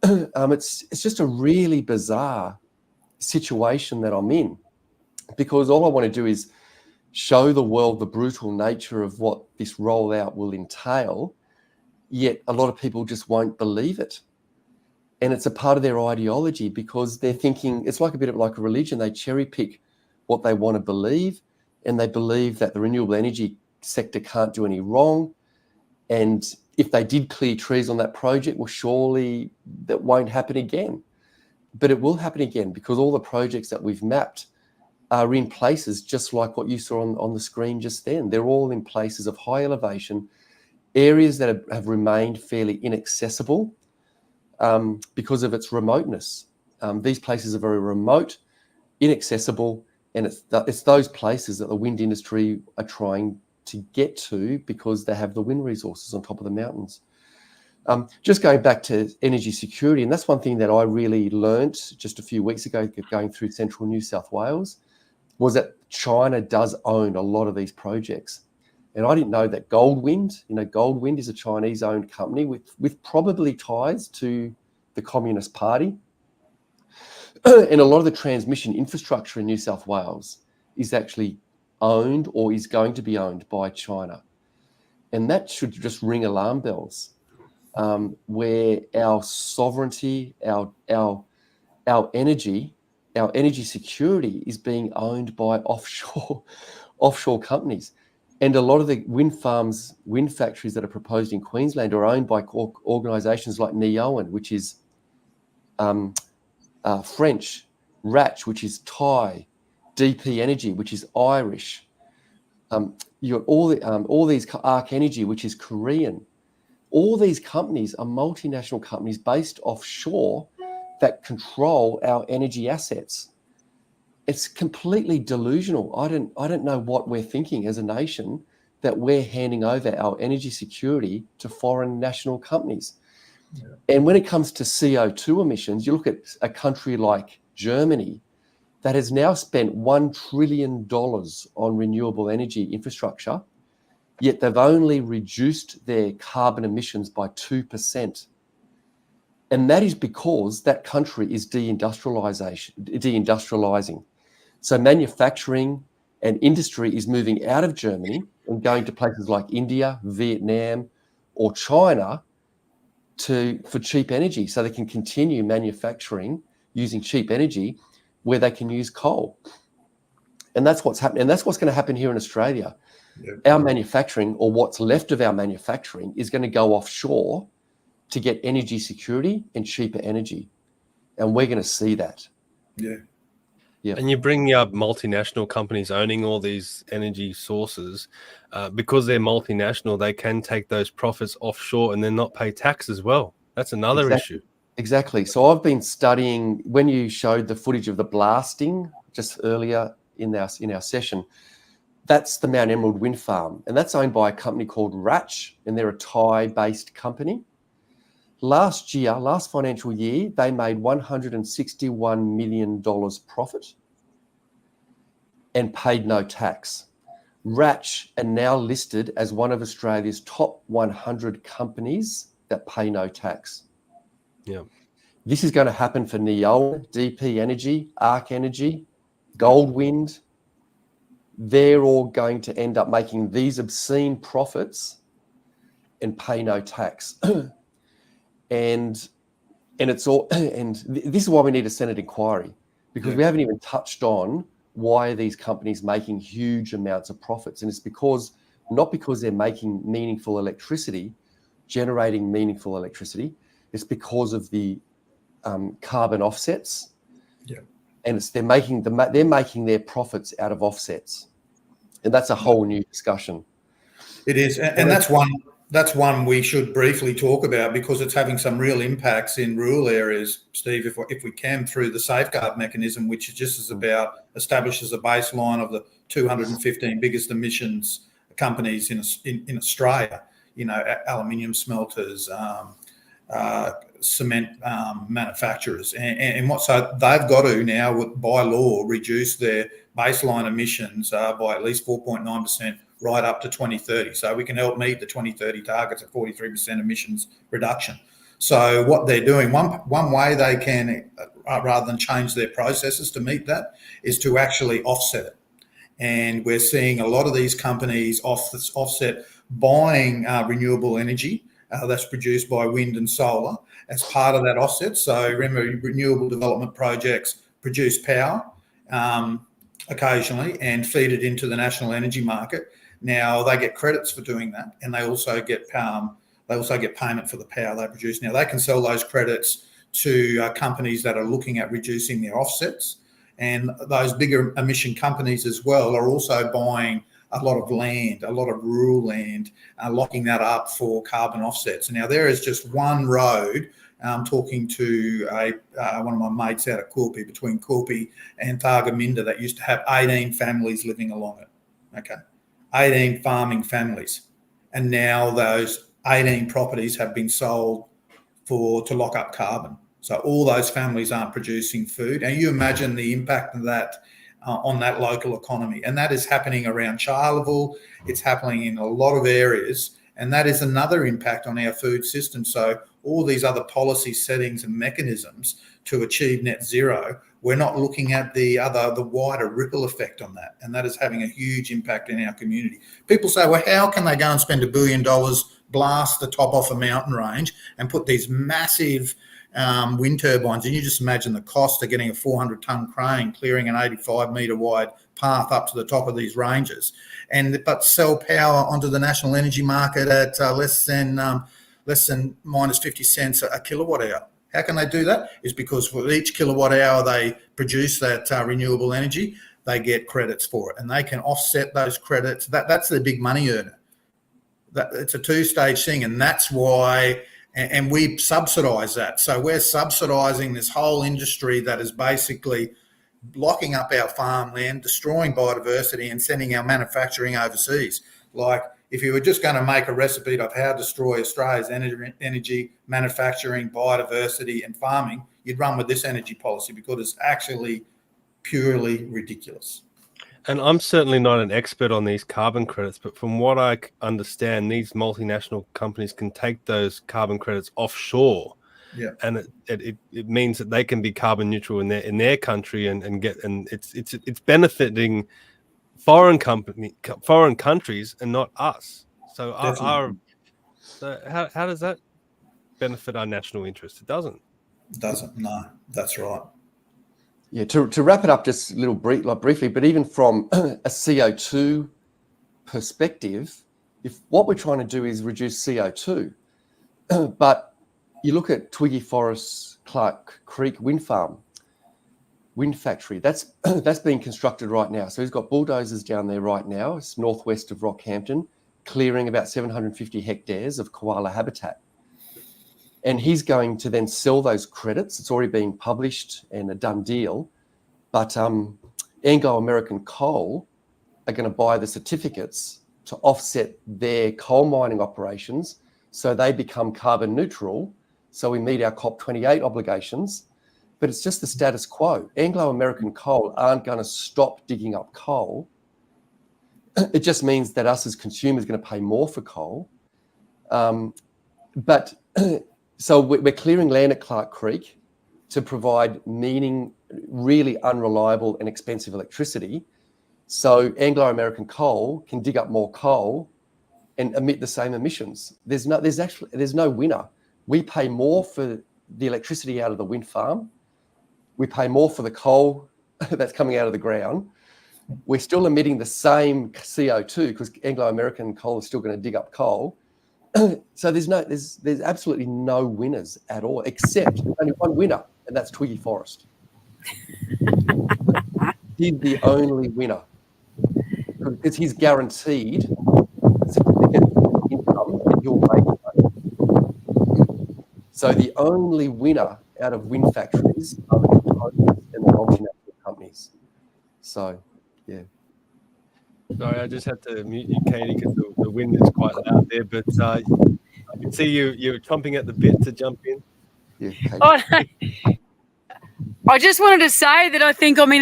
It's just a really bizarre situation that I'm in, because all I want to do is show the world the brutal nature of what this rollout will entail, yet a lot of people just won't believe it. And it's a part of their ideology, because they're thinking, it's like a bit of like a religion. They cherry pick what they want to believe, and they believe that the renewable energy sector can't do any wrong. And if they did clear trees on that project, well, surely that won't happen again. But it will happen again, because all the projects that we've mapped are in places just like what you saw on the screen just then. They're all in places of high elevation, areas that have remained fairly inaccessible because of its remoteness. These places are very remote, inaccessible, and it's those places that the wind industry are trying to get to, because they have the wind resources on top of the mountains. Just going back to energy security, and that's one thing that I really learnt just a few weeks ago going through central New South Wales, was that China does own a lot of these projects. And I didn't know that Goldwind is a Chinese-owned company with probably ties to the Communist Party. And a lot of the transmission infrastructure in New South Wales is actually owned or is going to be owned by China. And that should just ring alarm bells. Where our sovereignty, our energy security is being owned by offshore companies. And a lot of the wind farms, wind factories that are proposed in Queensland are owned by organisations like Neoen, which is French, Ratch, which is Thai, DP Energy, which is Irish. You got all these Arc Energy, which is Korean. All these companies are multinational companies based offshore that control our energy assets. It's completely delusional. I don't know what we're thinking as a nation, that we're handing over our energy security to foreign national companies. Yeah. And when it comes to CO2 emissions, you look at a country like Germany that has now spent $1 trillion on renewable energy infrastructure, yet they've only reduced their carbon emissions by 2%. And that is because that country is deindustrializing. So manufacturing and industry is moving out of Germany and going to places like India, Vietnam, or China for cheap energy, so they can continue manufacturing using cheap energy where they can use coal. And that's what's happening. And that's what's going to happen here in Australia. Yep. Our manufacturing, or what's left of our manufacturing, is going to go offshore to get energy security and cheaper energy. And we're going to see that. Yeah. Yeah. And you're bringing up multinational companies owning all these energy sources. Because they're multinational, they can take those profits offshore and then not pay tax as well. That's another issue. Exactly. So I've been studying, when you showed the footage of the blasting just earlier in our session, that's the Mount Emerald wind farm. And that's owned by a company called Ratch, and they're a Thai-based company. last financial year, they made $161 million profit and paid no tax. Ratch are now listed as one of Australia's top 100 companies that pay no tax. Yeah. This is going to happen for Neola, DP Energy, Arc Energy, Goldwind. They're all going to end up making these obscene profits and pay no tax. and it's all, and this is why we need a Senate inquiry, because we haven't even touched on why are these companies making huge amounts of profits. And it's not because they're making meaningful electricity, generating meaningful electricity. It's because of the carbon offsets. Yeah. And they're making their profits out of offsets. And that's a whole new discussion. It is. And that's one we should briefly talk about, because it's having some real impacts in rural areas, Steve, if we can, through the safeguard mechanism, which is just establishes a baseline of the 215 biggest emissions companies in Australia, aluminium smelters, cement manufacturers. So they've got to now, by law, reduce their baseline emissions by at least 4.9% right up to 2030. So we can help meet the 2030 targets of 43% emissions reduction. So what they're doing, one way they can, rather than change their processes to meet that, is to actually offset it. And we're seeing a lot of these companies offset buying renewable energy that's produced by wind and solar as part of that offset. So remember, renewable development projects produce power occasionally and feed it into the national energy market. Now they get credits for doing that, and they also get payment for the power they produce. Now they can sell those credits to companies that are looking at reducing their offsets, and those bigger emission companies as well are also buying a lot of land, a lot of rural land, locking that up for carbon offsets. Now there is just one road. I'm talking to one of my mates out at Quilpie, between Quilpie and Thargomindah, that used to have 18 families living along it. Okay, 18 farming families, and now those 18 properties have been sold to lock up carbon. So all those families aren't producing food, and you imagine the impact of that on that local economy. And that is happening around Charleville. It's happening in a lot of areas, and that is another impact on our food system. So all these other policy settings and mechanisms to achieve net zero, we're not looking at the wider ripple effect on that. And that is having a huge impact in our community. People say, well, how can they go and spend $1 billion, blast the top off a mountain range and put these massive wind turbines? And you just imagine the cost of getting a 400-ton crane clearing an 85-metre wide path up to the top of these ranges, but sell power onto the national energy market at less than minus 50 cents a kilowatt hour. How can they do that? Is because for each kilowatt hour they produce that renewable energy, they get credits for it, and they can offset those credits. That's the big money earner. It's a two-stage thing, and that's why. And we subsidise that. So we're subsidising this whole industry that is basically blocking up our farmland, destroying biodiversity, and sending our manufacturing overseas. Like, if you were just going to make a recipe of how to destroy Australia's energy, manufacturing, biodiversity, and farming, you'd run with this energy policy, because it's actually purely ridiculous. And I'm certainly not an expert on these carbon credits, but from what I understand, these multinational companies can take those carbon credits offshore. Yeah. And it means that they can be carbon neutral in their country and it's benefiting foreign countries and not us. So how does that benefit our national interest? It doesn't. It doesn't. No, that's right. Yeah, to wrap it up just a little briefly, but even from a CO2 perspective, if what we're trying to do is reduce CO2, but you look at Twiggy Forest's Clark Creek wind factory, that's being constructed right now. So he's got bulldozers down there right now. It's northwest of Rockhampton, clearing about 750 hectares of koala habitat. And he's going to then sell those credits. It's already been published and a done deal. But Anglo-American Coal are going to buy the certificates to offset their coal mining operations, so they become carbon neutral, so we meet our COP28 obligations, but it's just the status quo. Anglo-American coal aren't going to stop digging up coal. It just means that us as consumers are going to pay more for coal. But so we're clearing land at Clark Creek to provide really unreliable and expensive electricity. So Anglo-American coal can dig up more coal and emit the same emissions. There's no winner. We pay more for the electricity out of the wind farm. We pay more for the coal that's coming out of the ground. We're still emitting the same CO2 because Anglo-American coal is still going to dig up coal. So there's absolutely no winners at all, except only one winner, and that's Twiggy Forrest. He's the only winner because he's guaranteed significant income and he'll make money. So the only winner out of wind factories are the components and the multinational companies. So, yeah. Sorry, I just had to mute you, Katy, because the wind is quite loud there. But I can see you're chomping at the bit to jump in. Yeah, Katy. Oh, no. I just wanted to say that I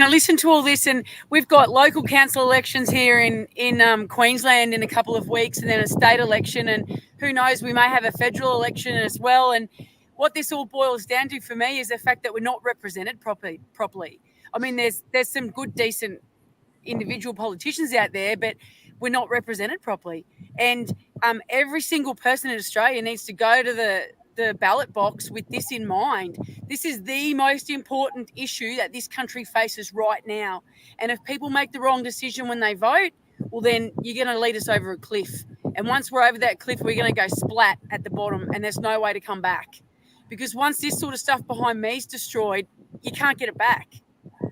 listened to all this, and we've got local council elections here in Queensland in a couple of weeks, and then a state election, and who knows, we may have a federal election as well. And what this all boils down to for me is the fact that we're not represented properly. I mean, there's some good, decent individual politicians out there, but we're not represented properly. And every single person in Australia needs to go to the ballot box with this in mind. This is the most important issue that this country faces right now. And if people make the wrong decision when they vote, well, then you're going to lead us over a cliff. And once we're over that cliff, we're going to go splat at the bottom, and there's no way to come back. Because once this sort of stuff behind me is destroyed, you can't get it back.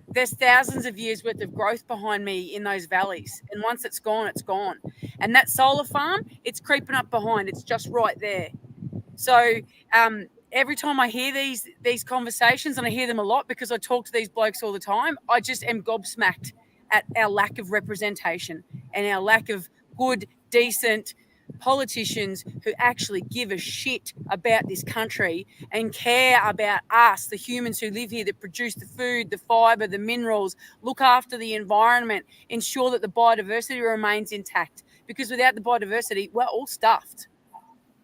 There's thousands of years worth of growth behind me in those valleys. And once it's gone, it's gone. And that solar farm, it's creeping up behind. It's just right there. So every time I hear these conversations, and I hear them a lot because I talk to these blokes all the time, I just am gobsmacked at our lack of representation and our lack of good, decent politicians who actually give a shit about this country and care about us, the humans who live here, that produce the food, the fibre, the minerals, look after the environment, ensure that the biodiversity remains intact. Because without the biodiversity, we're all stuffed.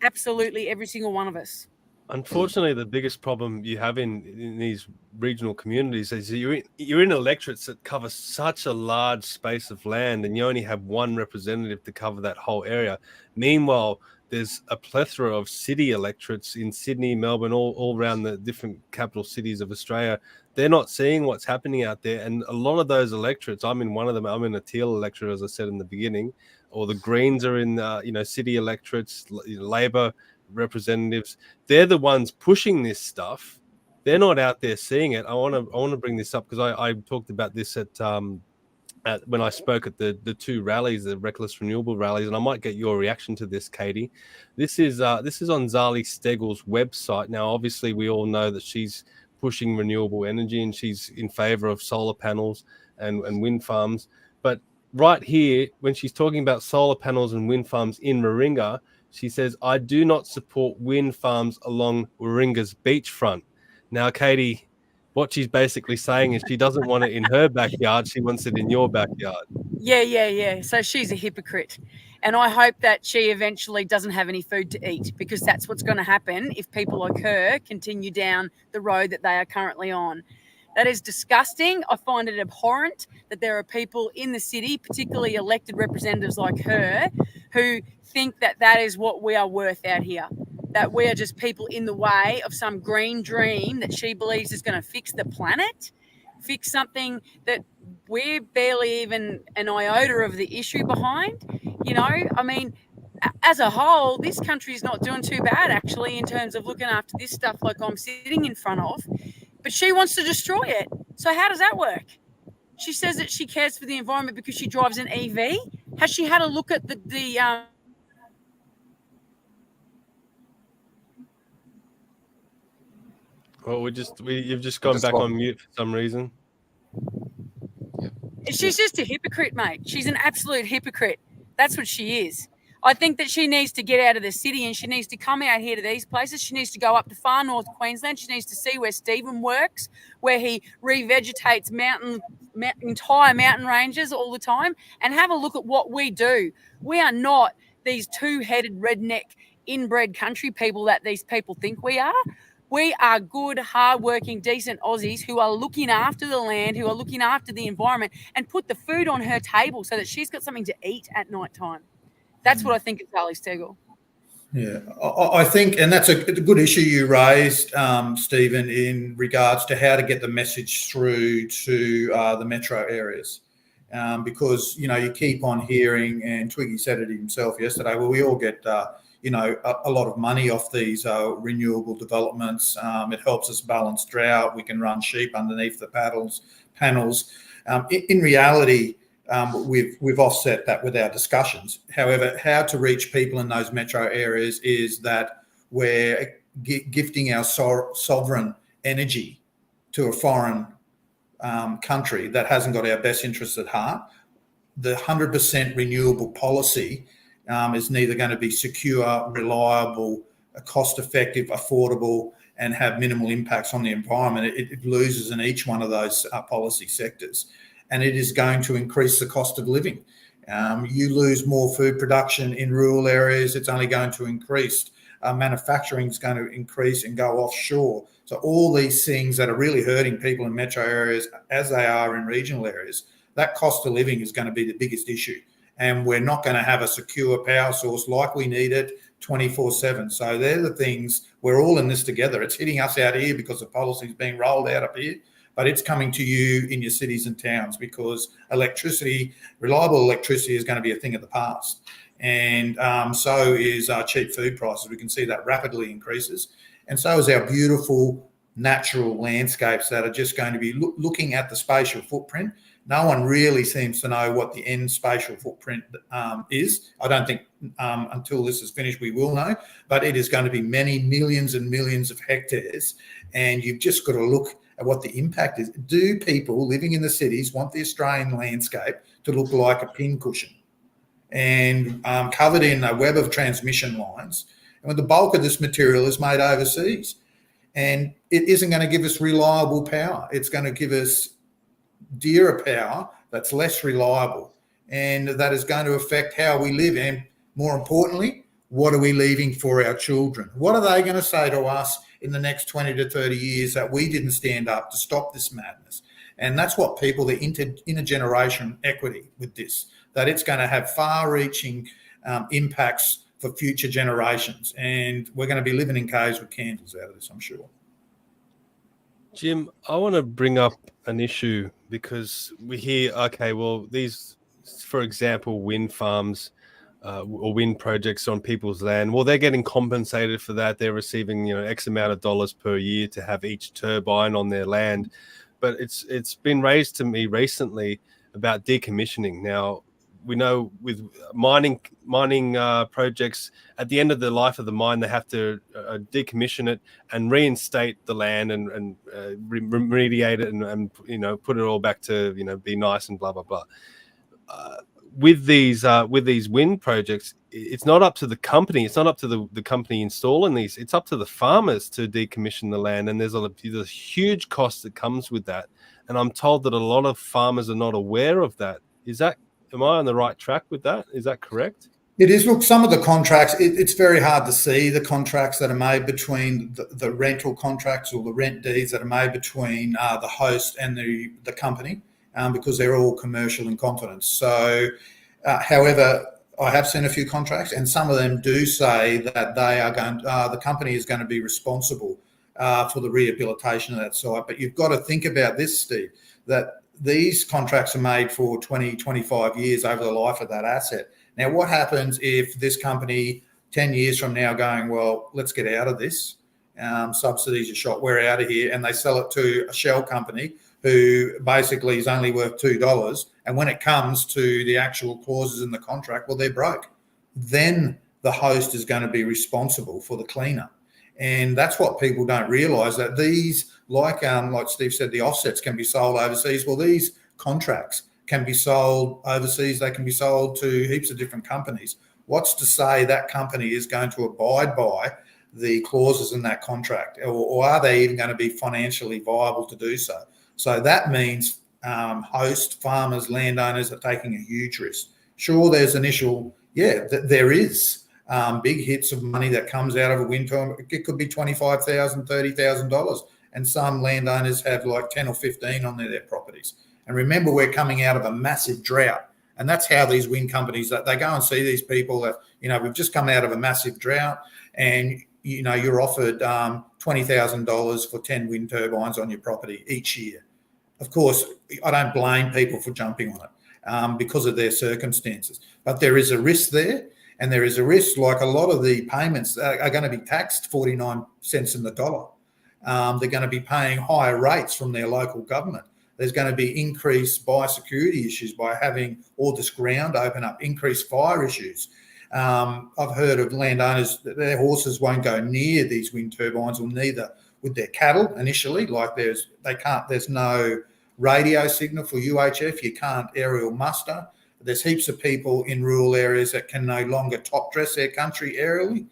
Absolutely every single one of us. Unfortunately, the biggest problem you have in these regional communities is you're in electorates that cover such a large space of land, and you only have one representative to cover that whole area. Meanwhile, there's a plethora of city electorates in Sydney, Melbourne, all around the different capital cities of Australia. They're not seeing what's happening out there. And a lot of those electorates, I'm in one of them. I'm in a teal electorate, as I said in the beginning, or the Greens are in, city electorates, Labor representatives. They're the ones pushing this stuff. They're not out there seeing it. I want to bring this up because I talked about this at when I spoke at the two rallies, the Reckless Renewable rallies, and I might get your reaction to this, Katy. This is on Zali Steggall's website. Now, obviously, we all know that she's pushing renewable energy and she's in favour of solar panels and wind farms. But right here, when she's talking about solar panels and wind farms in Warringah, she says, "I do not support wind farms along Warringah's beachfront." Now, Katy, what she's basically saying is she doesn't want it in her backyard. She wants it in your backyard. Yeah. So she's a hypocrite. And I hope that she eventually doesn't have any food to eat, because that's what's going to happen if people like her continue down the road that they are currently on. That is disgusting. I find it abhorrent that there are people in the city, particularly elected representatives like her, who think that that is what we are worth out here, that we are just people in the way of some green dream that she believes is going to fix the planet, fix something that we're barely even an iota of the issue behind. I mean, as a whole, this country is not doing too bad, actually, in terms of looking after this stuff like I'm sitting in front of. But she wants to destroy it. So how does that work? She says that she cares for the environment because she drives an EV. Has she had a look at the Well, you've just gone back on mute for some reason. She's just a hypocrite, mate. She's an absolute hypocrite. That's what she is. I think that she needs to get out of the city and she needs to come out here to these places. She needs to go up to far north Queensland. She needs to see where Steven works, where he revegetates entire mountain ranges all the time, and have a look at what we do. We are not these two-headed redneck inbred country people that these people think we are. We are good, hardworking, decent Aussies who are looking after the land, who are looking after the environment, and put the food on her table so that she's got something to eat at night time. That's what I think of Sally Steggall. Yeah, I think, and that's a good issue you raised, Stephen, in regards to how to get the message through to the metro areas. Because, you know, you keep on hearing, and Twiggy said it himself yesterday, well, we all get, you know, a lot of money off these renewable developments. It helps us balance drought. We can run sheep underneath the panels. In reality, we've offset that with our discussions. However, how to reach people in those metro areas is that we're gifting our sovereign energy to a foreign country that hasn't got our best interests at heart. The 100% renewable policy is neither going to be secure, reliable, cost-effective, affordable, and have minimal impacts on the environment. It loses in each one of those policy sectors. And it is going to increase the cost of living. You lose more food production in rural areas, it's only going to increase. Manufacturing is going to increase and go offshore. So all these things that are really hurting people in metro areas as they are in regional areas, that cost of living is going to be the biggest issue. And we're not going to have a secure power source like we need it 24/7. So they're the things, we're all in this together. It's hitting us out here because the policy is being rolled out up here, but it's coming to you in your cities and towns because electricity, reliable electricity is going to be a thing of the past. And so is our cheap food prices. We can see that rapidly increases. And so is our beautiful natural landscapes that are just going to be looking at the spatial footprint. No one really seems to know what the end spatial footprint is. I don't think until this is finished we will know, but it is going to be many millions and millions of hectares. And you've just got to look at what the impact is. Do people living in the cities want the Australian landscape to look like a pincushion and covered in a web of transmission lines? And when the bulk of this material is made overseas, and it isn't going to give us reliable power. It's going to give us dearer power that's less reliable, and that is going to affect how we live. And more importantly, what are we leaving for our children? What are they going to say to us in the next 20 to 30 years that we didn't stand up to stop this madness? And that's what people, the intergeneration equity with this, that it's going to have far-reaching impacts for future generations. And we're going to be living in caves with candles out of this, I'm sure. Jim, I want to bring up an issue because we hear, okay, well, these, for example, wind farms or wind projects on people's land, well, they're getting compensated for that. They're receiving, X amount of dollars per year to have each turbine on their land. But it's been raised to me recently about decommissioning. Now, we know with mining projects, at the end of the life of the mine, they have to decommission it and reinstate the land and remediate it and put it all back to be nice and blah blah blah. With these wind projects, it's not up to the company. It's not up to the company installing these. It's up to the farmers to decommission the land, and there's a huge cost that comes with that. And I'm told that a lot of farmers are not aware of that. Am I on the right track with that? Is that correct? It is. Look, some of the contracts, it's very hard to see the contracts that are made between the rental contracts or the rent deeds that are made between the host and the company because they're all commercial in confidence. So, however, I have seen a few contracts and some of them do say that they are going, the company is going to be responsible for the rehabilitation of that site. But you've got to think about this, Steve, that these contracts are made for 20, 25 years over the life of that asset. Now, what happens if this company 10 years from now going, well, let's get out of this, subsidies are shot, we're out of here, and they sell it to a shell company who basically is only worth $2, and when it comes to the actual clauses in the contract, well, they're broke. Then the host is going to be responsible for the cleanup. And that's what people don't realise, that these, like Steve said, the offsets can be sold overseas. Well, these contracts can be sold overseas. They can be sold to heaps of different companies. What's to say that company is going to abide by the clauses in that contract, or are they even going to be financially viable to do so? So that means host farmers, landowners are taking a huge risk. Sure, there's initial, there is big hits of money that comes out of a wind farm. It could be $25,000, $30,000, and some landowners have like 10 or 15 on their properties. And remember, we're coming out of a massive drought, and that's how these wind companies, they go and see these people that, we've just come out of a massive drought, and you're offered $20,000 for 10 wind turbines on your property each year. Of course, I don't blame people for jumping on it because of their circumstances, but there is a risk there, and there is a risk, like a lot of the payments are going to be taxed 49 cents in the dollar. They're going to be paying higher rates from their local government. There's going to be increased biosecurity issues by having all this ground open up, increased fire issues. I've heard of landowners that their horses won't go near these wind turbines, or neither with their cattle initially. Like there's no radio signal for UHF. You can't aerial muster. There's heaps of people in rural areas that can no longer top dress their country aerially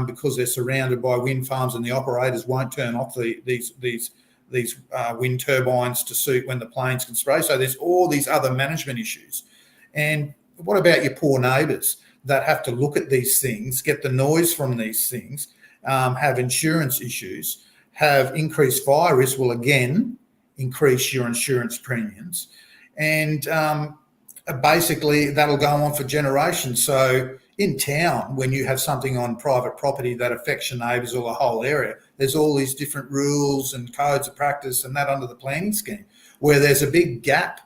because they're surrounded by wind farms, and the operators won't turn off these wind turbines to suit when the planes can spray. So there's all these other management issues. And what about your poor neighbours that have to look at these things, get the noise from these things, have insurance issues, have increased fire risk, will again increase your insurance premiums. And basically that'll go on for generations. So in town, when you have something on private property that affects your neighbours or the whole area, there's all these different rules and codes of practice and that under the planning scheme, where there's a big gap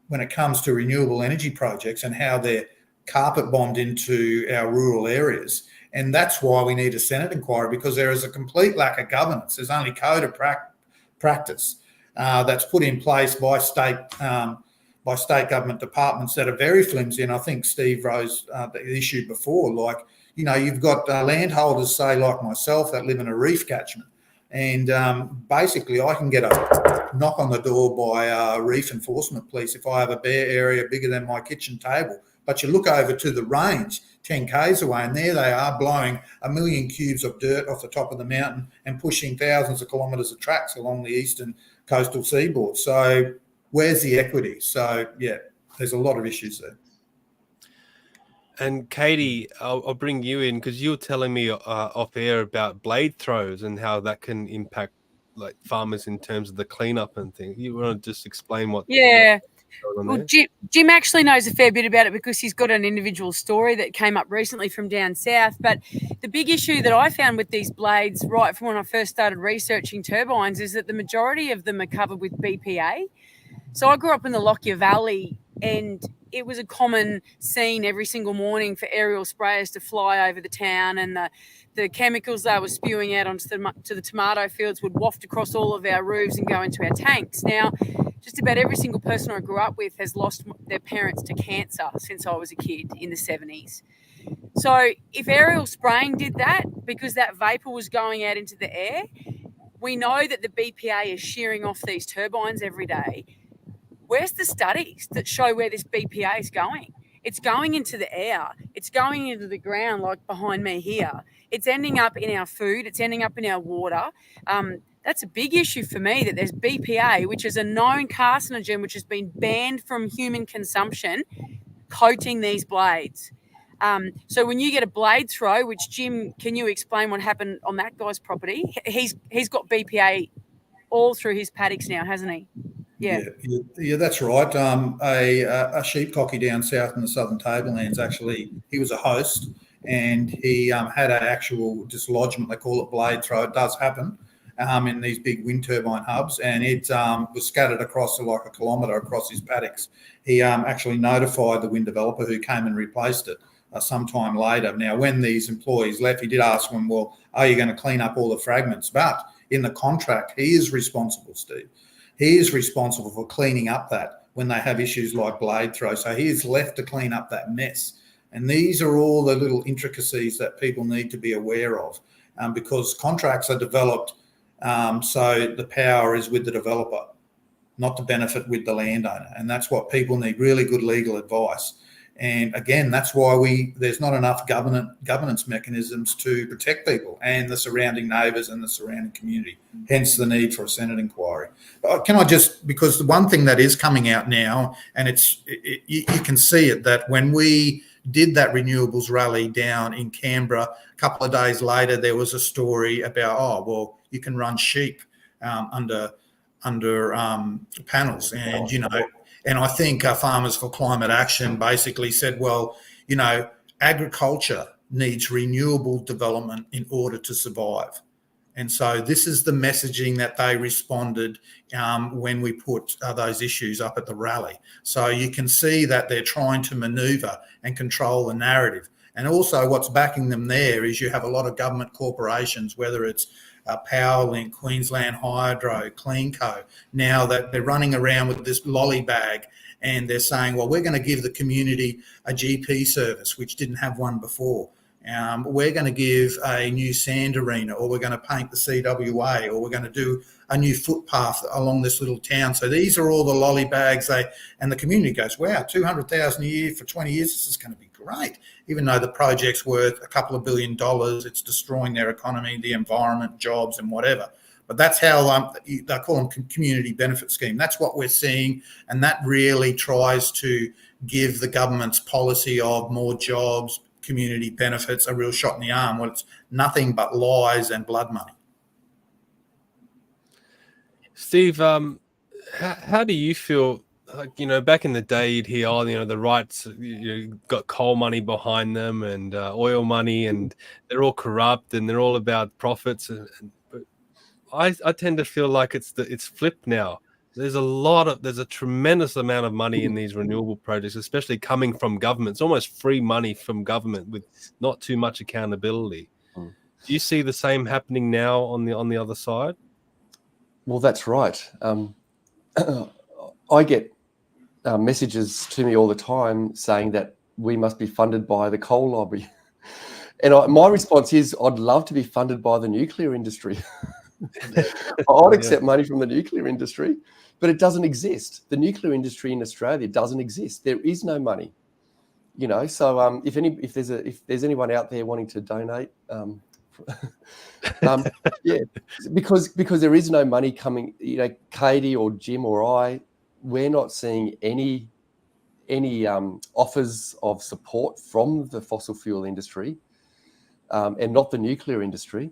when it comes to renewable energy projects and how they're carpet bombed into our rural areas. And that's why we need a Senate inquiry, because there is a complete lack of governance. There's only code of practice that's put in place by state government departments that are very flimsy. And I think Steve rose the issue before, like, you've got landholders, say, like myself, that live in a reef catchment. And basically I can get a knock on the door by reef enforcement police if I have a bare area bigger than my kitchen table. But you look over to the range 10 k's away, and there they are blowing 1 million cubes of dirt off the top of the mountain and pushing thousands of kilometres of tracks along the eastern coastal seaboard. So where's the equity? So, there's a lot of issues there. And Katy, I'll bring you in, because you were telling me off air about blade throws and how that can impact like farmers in terms of the cleanup and things. You want to just explain what? Yeah. Well, Jim actually knows a fair bit about it because he's got an individual story that came up recently from down south. But the big issue that I found with these blades, right from when I first started researching turbines, is that the majority of them are covered with BPA. So I grew up in the Lockyer Valley, and it was a common scene every single morning for aerial sprayers to fly over the town, and the chemicals they were spewing out onto the tomato fields would waft across all of our roofs and go into our tanks. Now, just about every single person I grew up with has lost their parents to cancer since I was a kid in the 70s. So if aerial spraying did that, because that vapor was going out into the air, we know that the BPA is shearing off these turbines every day. Where's the studies that show where this BPA is going? It's going into the air. It's going into the ground, like behind me here. It's ending up in our food. It's ending up in our water. That's a big issue for me, that there's BPA, which is a known carcinogen, which has been banned from human consumption, coating these blades. So when you get a blade throw, which, Jim, can you explain what happened on that guy's property? He's got BPA all through his paddocks now, hasn't he? Yeah, that's right. A sheepcocky down south in the Southern Tablelands, actually, he was a host, and he had an actual dislodgement. They call it blade throw. It does happen in these big wind turbine hubs, and it was scattered across like a kilometre across his paddocks. He actually notified the wind developer, who came and replaced it sometime later. Now, when these employees left, he did ask them, well, are you going to clean up all the fragments? But in the contract, he is responsible, Steve. He is responsible for cleaning up that when they have issues like blade throw. So he is left to clean up that mess. And these are all the little intricacies that people need to be aware of, because contracts are developed so the power is with the developer, not to benefit with the landowner. And that's what people need, really good legal advice. And again, that's why there's not enough governance mechanisms to protect people and the surrounding neighbours and the surrounding community. Hence the need for a Senate inquiry. Can I just, because the one thing that is coming out now, and you can see it, that when we did that renewables rally down in Canberra, a couple of days later there was a story about, you can run sheep under panels, and and I think Farmers for Climate Action basically said, agriculture needs renewable development in order to survive. And so this is the messaging that they responded when we put those issues up at the rally. So you can see that they're trying to manoeuvre and control the narrative. And also what's backing them there is you have a lot of government corporations, whether it's Powerlink, Queensland Hydro, CleanCo, now that they're running around with this lolly bag and they're saying, we're going to give the community a GP service, which didn't have one before. We're going to give a new sand arena, or we're going to paint the CWA, or we're going to do a new footpath along this little town. So these are all the lolly bags. And the community goes, wow, $200,000 a year for 20 years, this is going to be great. Even though the project's worth a couple of $1 billion, it's destroying their economy, the environment, jobs and whatever. But that's how they call them community benefit scheme. That's what we're seeing. And that really tries to give the government's policy of more jobs, community benefits, a real shot in the arm. Well, it's nothing but lies and blood money. Steve, how do you feel? Like, back in the day, you'd hear, the rights, got coal money behind them and oil money, and they're all corrupt and they're all about profits. But I tend to feel like it's flipped now. There's a tremendous amount of money in these renewable projects, especially coming from government. It's almost free money from government with not too much accountability. Do you see the same happening now on the other side? Well, that's right. I get messages to me all the time saying that we must be funded by the coal lobby. And my response is, I'd love to be funded by the nuclear industry. I'd accept money from the nuclear industry, but it doesn't exist. The nuclear industry in Australia doesn't exist. There is no money, So if there's anyone out there wanting to donate, because there is no money coming. Katie or Jim or I, we're not seeing any offers of support from the fossil fuel industry, and not the nuclear industry.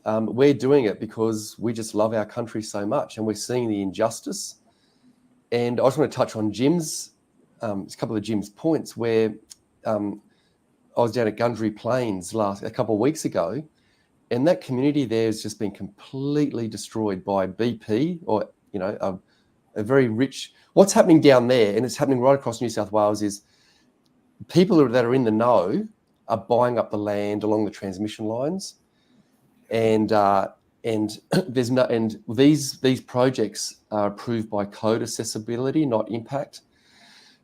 We're doing it because we just love our country so much, and we're seeing the injustice. And I just want to touch on Jim's, a couple of Jim's points, where I was down at Gundry Plains a couple of weeks ago, and that community there has just been completely destroyed by BP, or a very rich. What's happening down there, and it's happening right across New South Wales, is people that are in the know are buying up the land along the transmission lines. And these projects are approved by code accessibility, not impact.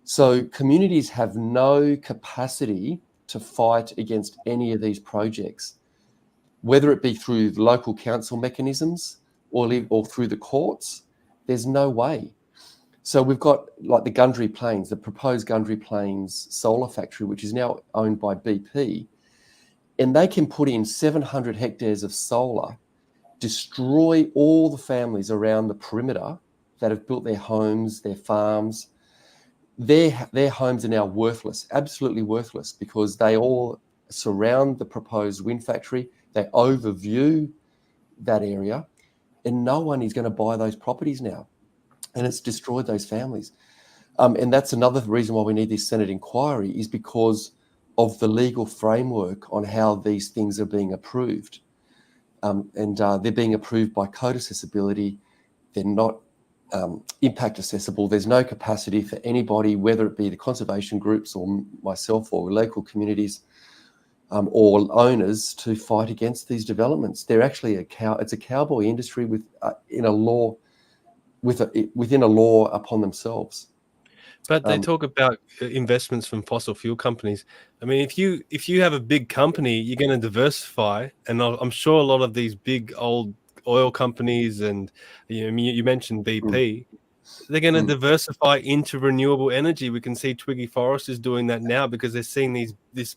So communities have no capacity to fight against any of these projects, whether it be through local council mechanisms or through the courts. There's no way. So we've got like the Gundry Plains, the proposed Gundry Plains solar factory, which is now owned by BP. And they can put in 700 hectares of solar, destroy all the families around the perimeter that have built their homes, their farms. Their homes are now worthless, absolutely worthless, because they all surround the proposed wind factory. They overview that area, and no one is going to buy those properties now. And it's destroyed those families. And that's another reason why we need this Senate inquiry, is because of the legal framework on how these things are being approved. And they're being approved by code accessibility. They're not impact accessible. There's no capacity for anybody, whether it be the conservation groups or myself or local communities or owners, to fight against these developments. They're actually it's a cowboy industry within a law upon themselves. But they talk about investments from fossil fuel companies. I mean, if you have a big company, you're going to diversify, and I'm sure a lot of these big old oil companies, and you mentioned BP, they're going to diversify into renewable energy. We can see Twiggy Forest is doing that now because they're seeing this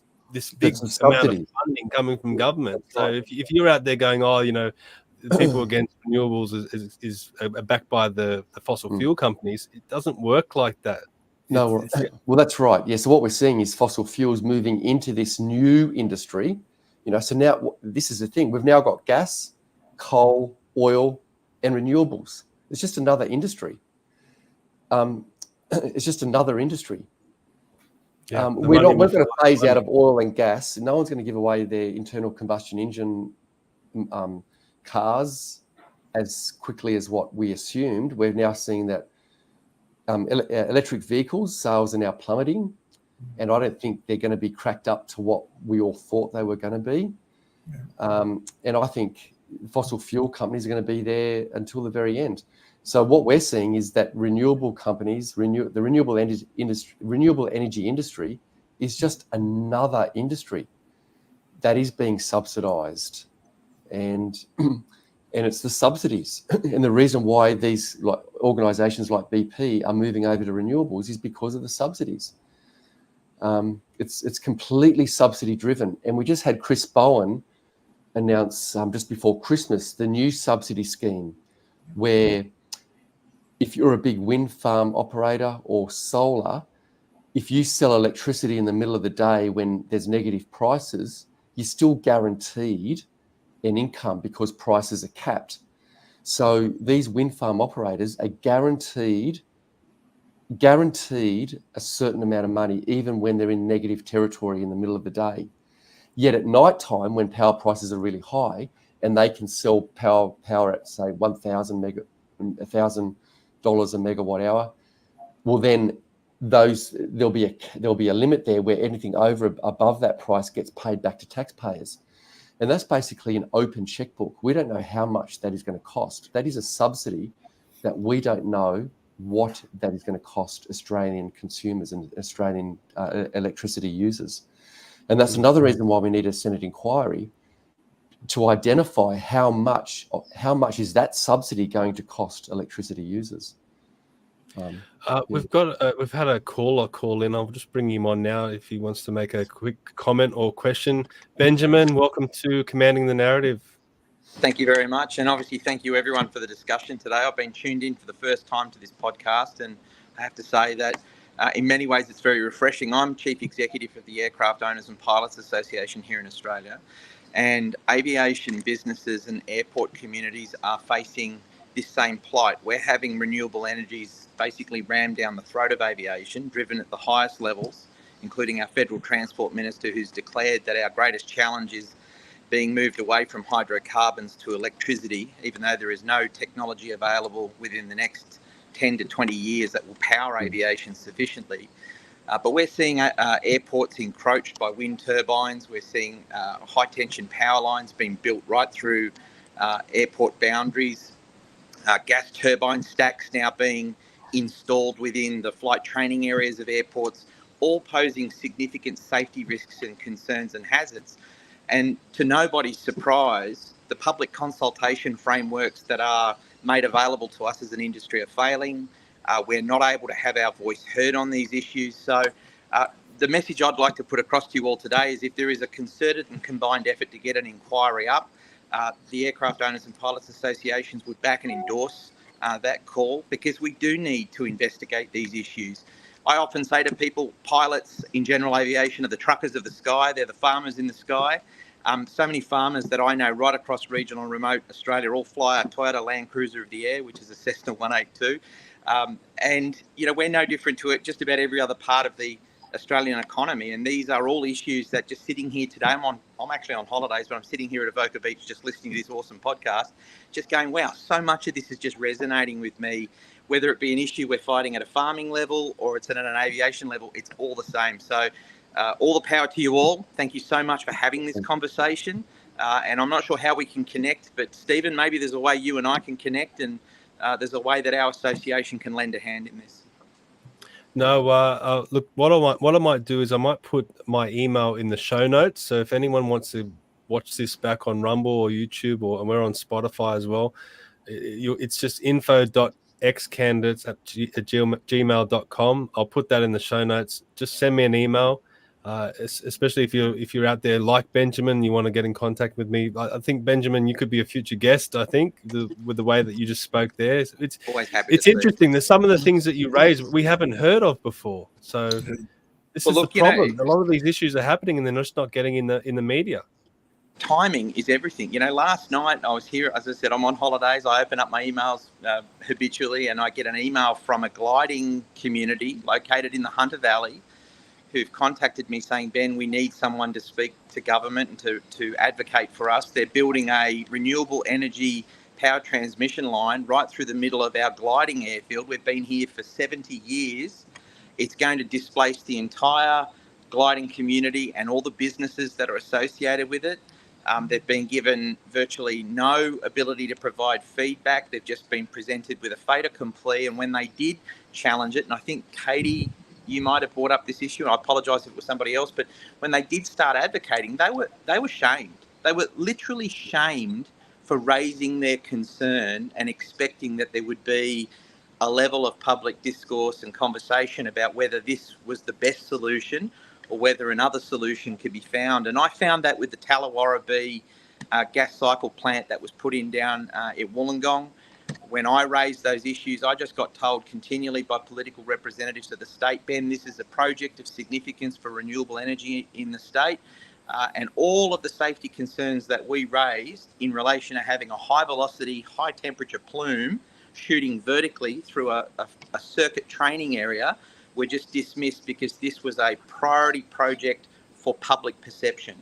big amount of funding coming from government. So if you're out there going, the people against renewables is backed by the fossil fuel companies, it doesn't work like that. No, well, that's right. Yeah. So what we're seeing is fossil fuels moving into this new industry. So now this is the thing. We've now got gas, coal, oil, and renewables. It's just another industry. It's just another industry. Yeah, we're going to phase out of oil and gas. No one's going to give away their internal combustion engine cars as quickly as what we assumed. We're now seeing that electric vehicles sales are now plummeting, and I don't think they're going to be cracked up to what we all thought they were going to be. And I think fossil fuel companies are going to be there until the very end. So what we're seeing is that renewable companies, the renewable energy industry is just another industry that is being subsidised, and it's the subsidies. And the reason why these organisations like BP are moving over to renewables is because of the subsidies. It's completely subsidy driven, and we just had Chris Bowen announce just before Christmas the new subsidy scheme, where if you're a big wind farm operator or solar, if you sell electricity in the middle of the day when there's negative prices, you're still guaranteed an income because prices are capped. So these wind farm operators are guaranteed a certain amount of money, even when they're in negative territory in the middle of the day. Yet at night time, when power prices are really high and they can sell power at say $1,000 a megawatt hour, well then there'll be a limit there where anything above that price gets paid back to taxpayers. And that's basically an open checkbook. We don't know how much that is going to cost. That is a subsidy that we don't know what that is going to cost Australian consumers and Australian electricity users. And that's another reason why we need a Senate inquiry to identify how much is that subsidy going to cost electricity users. We've had a caller call in. I'll just bring him on now if he wants to make a quick comment or question. Benjamin, welcome to Commanding the Narrative. Thank you very much, and obviously thank you everyone for the discussion today. I've been tuned in for the first time to this podcast, and I have to say that in many ways it's very refreshing. I'm Chief Executive of the Aircraft Owners and Pilots Association here in Australia, and aviation businesses and airport communities are facing this same plight. We're having renewable energies basically rammed down the throat of aviation, driven at the highest levels, including our Federal Transport Minister, who's declared that our greatest challenge is being moved away from hydrocarbons to electricity, even though there is no technology available within the next 10 to 20 years that will power aviation sufficiently. But we're seeing airports encroached by wind turbines. We're seeing high-tension power lines being built right through airport boundaries. Gas turbine stacks now being installed within the flight training areas of airports, all posing significant safety risks and concerns and hazards. And to nobody's surprise, the public consultation frameworks that are made available to us as an industry are failing. We're not able to have our voice heard on these issues. So the message I'd like to put across to you all today is if there is a concerted and combined effort to get an inquiry up, the Aircraft Owners and Pilots Associations would back and endorse that call, because we do need to investigate these issues. I often say to people, pilots in general aviation are the truckers of the sky. They're the farmers in the sky. So many farmers that I know right across regional and remote Australia all fly a Toyota Land Cruiser of the Air, which is a Cessna 182. And, we're no different to it, just about every other part of the Australian economy. And these are all issues that just sitting here today, I'm actually on holidays, but I'm sitting here at Avoca Beach just listening to this awesome podcast, just going, wow, so much of this is just resonating with me. Whether it be an issue we're fighting at a farming level or it's at an aviation level, it's all the same. So all the power to you all. Thank you so much for having this conversation. And I'm not sure how we can connect, but Stephen, maybe there's a way you and I can connect, and there's a way that our association can lend a hand in this. No, look, what I might do is I might put my email in the show notes. So if anyone wants to watch this back on Rumble or YouTube, and we're on Spotify as well, it's just info.nswpol xcandidates@gmail.com. I'll put that in the show notes. Just send me an email, especially if you're out there like Benjamin, you want to get in contact with me. I think, Benjamin, you could be a future guest. I think with the way that you just spoke there, it's Always happy. It's interesting. There's some of the things that you raised we haven't heard of before. So this is the problem. A lot of these issues are happening and they're just not getting in the media. Timing is everything. Last night I was here, as I said, I'm on holidays. I open up my emails habitually, and I get an email from a gliding community located in the Hunter Valley who've contacted me saying, Ben, we need someone to speak to government and to advocate for us. They're building a renewable energy power transmission line right through the middle of our gliding airfield. We've been here for 70 years. It's going to displace the entire gliding community and all the businesses that are associated with it. They've been given virtually no ability to provide feedback. They've just been presented with a fait accompli. And when they did challenge it, and I think, Katy, you might have brought up this issue, and I apologise if it was somebody else, but when they did start advocating, they were shamed. They were literally shamed for raising their concern and expecting that there would be a level of public discourse and conversation about whether this was the best solution or whether another solution could be found. And I found that with the Tallawarra gas cycle plant that was put in down at Wollongong. When I raised those issues, I just got told continually by political representatives of the state, Ben, this is a project of significance for renewable energy in the state. And all of the safety concerns that we raised in relation to having a high velocity, high temperature plume shooting vertically through a circuit training area were just dismissed because this was a priority project for public perception.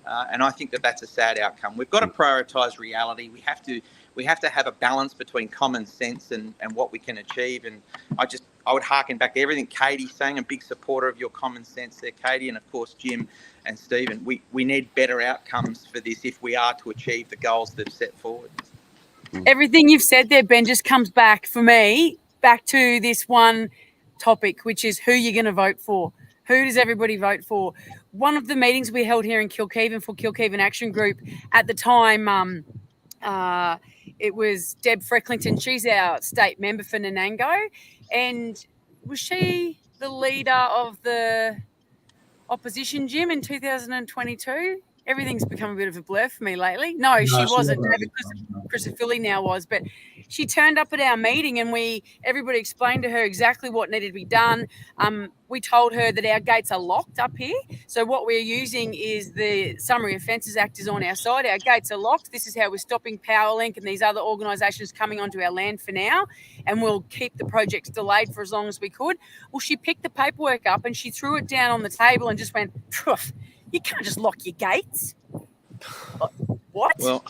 And I think that that's a sad outcome. We've got to prioritise reality. We have to have a balance between common sense and what we can achieve. And I would hearken back to everything Katy's saying. I'm a big supporter of your common sense there, Katy, and of course Jim and Steven. We need better outcomes for this if we are to achieve the goals that are set forward. Everything you've said there, Ben, just comes back for me back to this one topic, which is who you're going to vote for. Who does everybody vote for? One of the meetings we held here in Kilkivan for Kilkivan Action Group at the time, it was Deb Frecklington. She's our state member for Nanango. And was she the leader of the opposition, Jim, in 2022? Everything's become a bit of a blur for me lately. No, she wasn't. Crisafilli now was, but she turned up at our meeting and everybody explained to her exactly what needed to be done. We told her that our gates are locked up here. So what we're using is the Summary Offences Act is on our side. Our gates are locked. This is how we're stopping Powerlink and these other organisations coming onto our land for now. And we'll keep the projects delayed for as long as we could. Well, she picked the paperwork up and she threw it down on the table and just went, you can't just lock your gates. What? Well,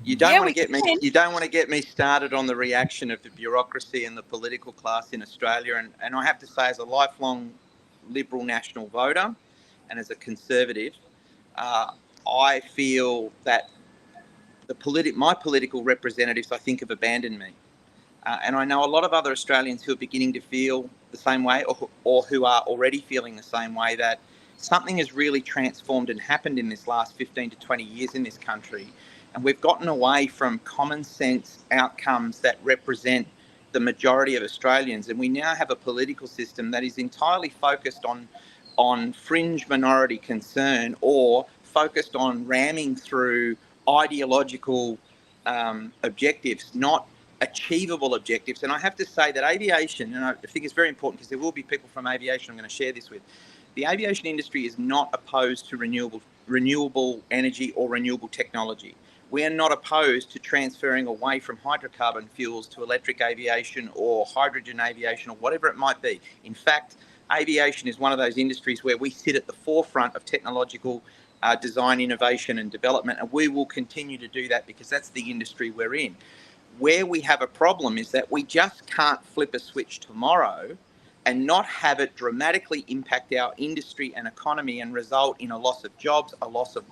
you don't want to get me started on the reaction of the bureaucracy and the political class in Australia. And I have to say, as a lifelong Liberal national voter and as a Conservative, I feel that my political representatives, I think, have abandoned me. And I know a lot of other Australians who are beginning to feel the same way or who are already feeling the same way, that something has really transformed and happened in this last 15 to 20 years in this country. And we've gotten away from common sense outcomes that represent the majority of Australians. And we now have a political system that is entirely focused on fringe minority concern or focused on ramming through ideological objectives, not achievable objectives. And I have to say that aviation, and I think it's very important because there will be people from aviation I'm going to share this with, the aviation industry is not opposed to renewable energy or renewable technology. We are not opposed to transferring away from hydrocarbon fuels to electric aviation or hydrogen aviation or whatever it might be. In fact, aviation is one of those industries where we sit at the forefront of technological design, innovation and development, and we will continue to do that because that's the industry we're in. Where we have a problem is that we just can't flip a switch tomorrow and not have it dramatically impact our industry and economy and result in a loss of jobs, a loss of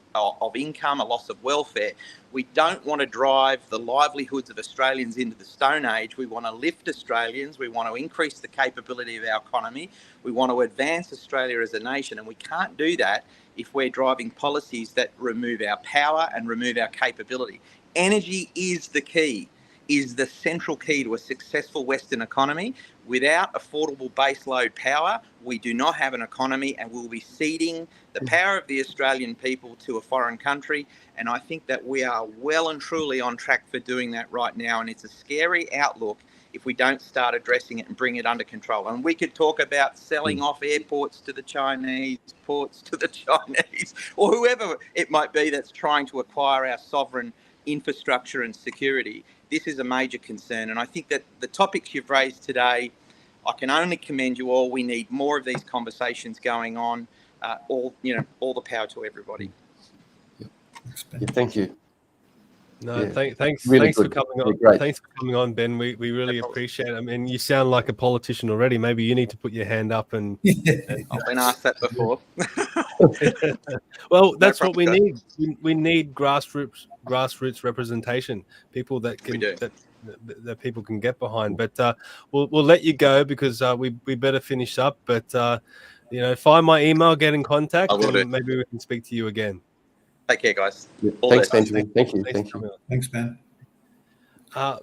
income, a loss of welfare. We don't want to drive the livelihoods of Australians into the Stone Age. We want to lift Australians. We want to increase the capability of our economy. We want to advance Australia as a nation, and we can't do that if we're driving policies that remove our power and remove our capability. Energy is the key. is the central key to a successful Western economy. Without affordable baseload power, we do not have an economy, and we'll be ceding the power of the Australian people to a foreign country. And I think that we are well and truly on track for doing that right now. And it's a scary outlook if we don't start addressing it and bring it under control. And we could talk about selling off airports to the Chinese, ports to the Chinese, or whoever it might be that's trying to acquire our sovereign infrastructure and security. This is a major concern. And I think that the topics you've raised today, I can only commend you all. We need more of these conversations going on. All the power to everybody. Yeah, thank you. No, Yeah. thanks Really for good. coming on. Great. Thanks for coming on, Ben. We really appreciate it. I mean, you sound like a politician already. Maybe you need to put your hand up and I've been asked that before. Well, that's what we need. We need grassroots representation, people that can that people can get behind. But we'll let you go because we better finish up. But find my email, get in contact, and maybe we can speak to you again. Take care, guys. Thanks, Benjamin. Thank you. Thanks, Ben.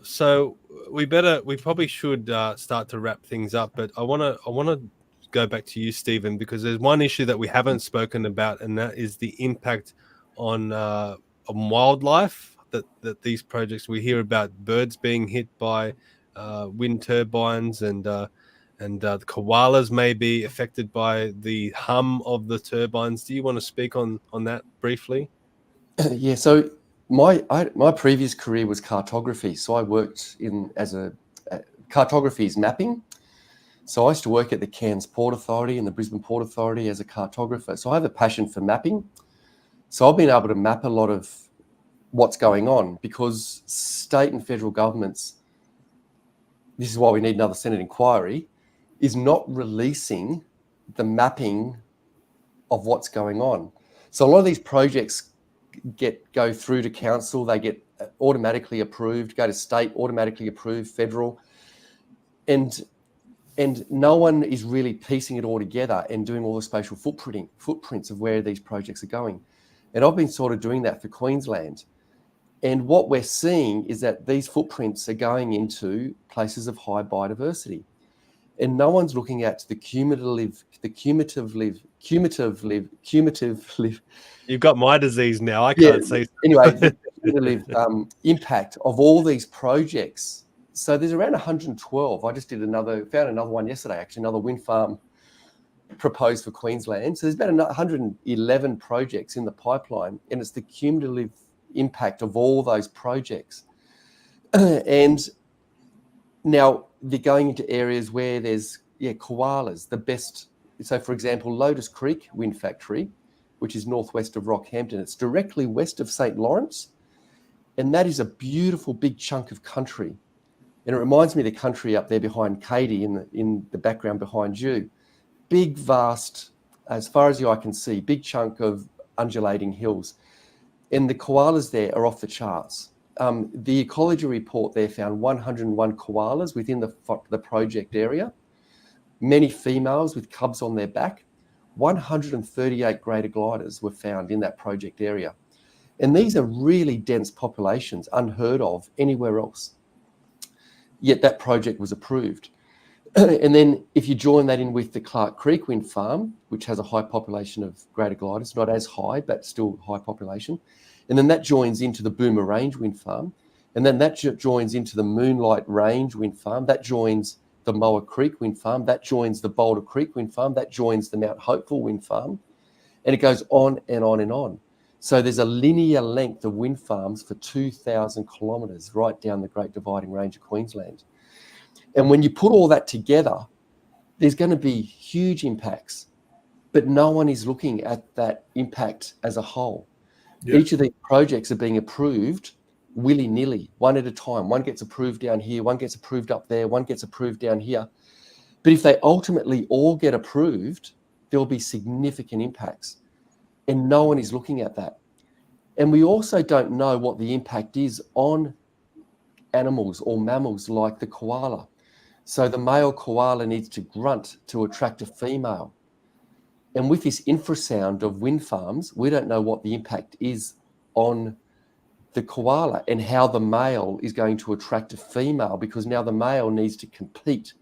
So we probably should start to wrap things up. But I want to go back to you, Steven, because there's one issue that we haven't spoken about, and that is the impact on wildlife. That these projects, we hear about birds being hit by wind turbines, and the koalas may be affected by the hum of the turbines. Do you want to speak on that briefly? Yeah. So my previous career was cartography. So I worked cartography is mapping. So I used to work at the Cairns Port Authority and the Brisbane Port Authority as a cartographer. So I have a passion for mapping. So I've been able to map a lot of what's going on because state and federal governments, this is why we need another Senate inquiry, is not releasing the mapping of what's going on. So a lot of these projects go through to council, they get automatically approved, go to state, automatically approved, federal, and no one is really piecing it all together and doing all the spatial footprints of where these projects are going. And I've been sort of doing that for Queensland. And what we're seeing is that these footprints are going into places of high biodiversity. And no one's looking at the cumulative. You've got my disease now. I can't say. Anyway, the cumulative impact of all these projects. So there's around 112. I just found another one yesterday, actually, another wind farm proposed for Queensland. So there's about 111 projects in the pipeline, and it's the cumulative impact of all those projects. And now they're going into areas where there's koalas, the best. So for example, Lotus Creek Wind Factory, which is northwest of Rockhampton, it's directly west of St. Lawrence, and that is a beautiful big chunk of country. And it reminds me of the country up there behind Katy in the background behind you. Big, vast, as far as the eye can see, big chunk of undulating hills. And the koalas there are off the charts. The ecology report there found 101 koalas within the project area, many females with cubs on their back. 138 greater gliders were found in that project area. And these are really dense populations, unheard of anywhere else. Yet that project was approved. And then if you join that in with the Clark Creek Wind Farm, which has a high population of greater gliders, not as high, but still high population. And then that joins into the Boomer Range Wind Farm. And then that joins into the Moonlight Range Wind Farm. That joins the Moa Creek Wind Farm. That joins the Boulder Creek Wind Farm. That joins the Mount Hopeful Wind Farm. And it goes on and on and on. So there's a linear length of wind farms for 2,000 kilometres right down the Great Dividing Range of Queensland. And when you put all that together, there's going to be huge impacts, but no one is looking at that impact as a whole. Yeah. Each of these projects are being approved willy-nilly, one at a time. One gets approved down here, one gets approved up there, one gets approved down here. But if they ultimately all get approved, there will be significant impacts. And no one is looking at that. And we also don't know what the impact is on animals or mammals like the koala. So the male koala needs to grunt to attract a female. And with this infrasound of wind farms, we don't know what the impact is on the koala and how the male is going to attract a female, because now the male needs to compete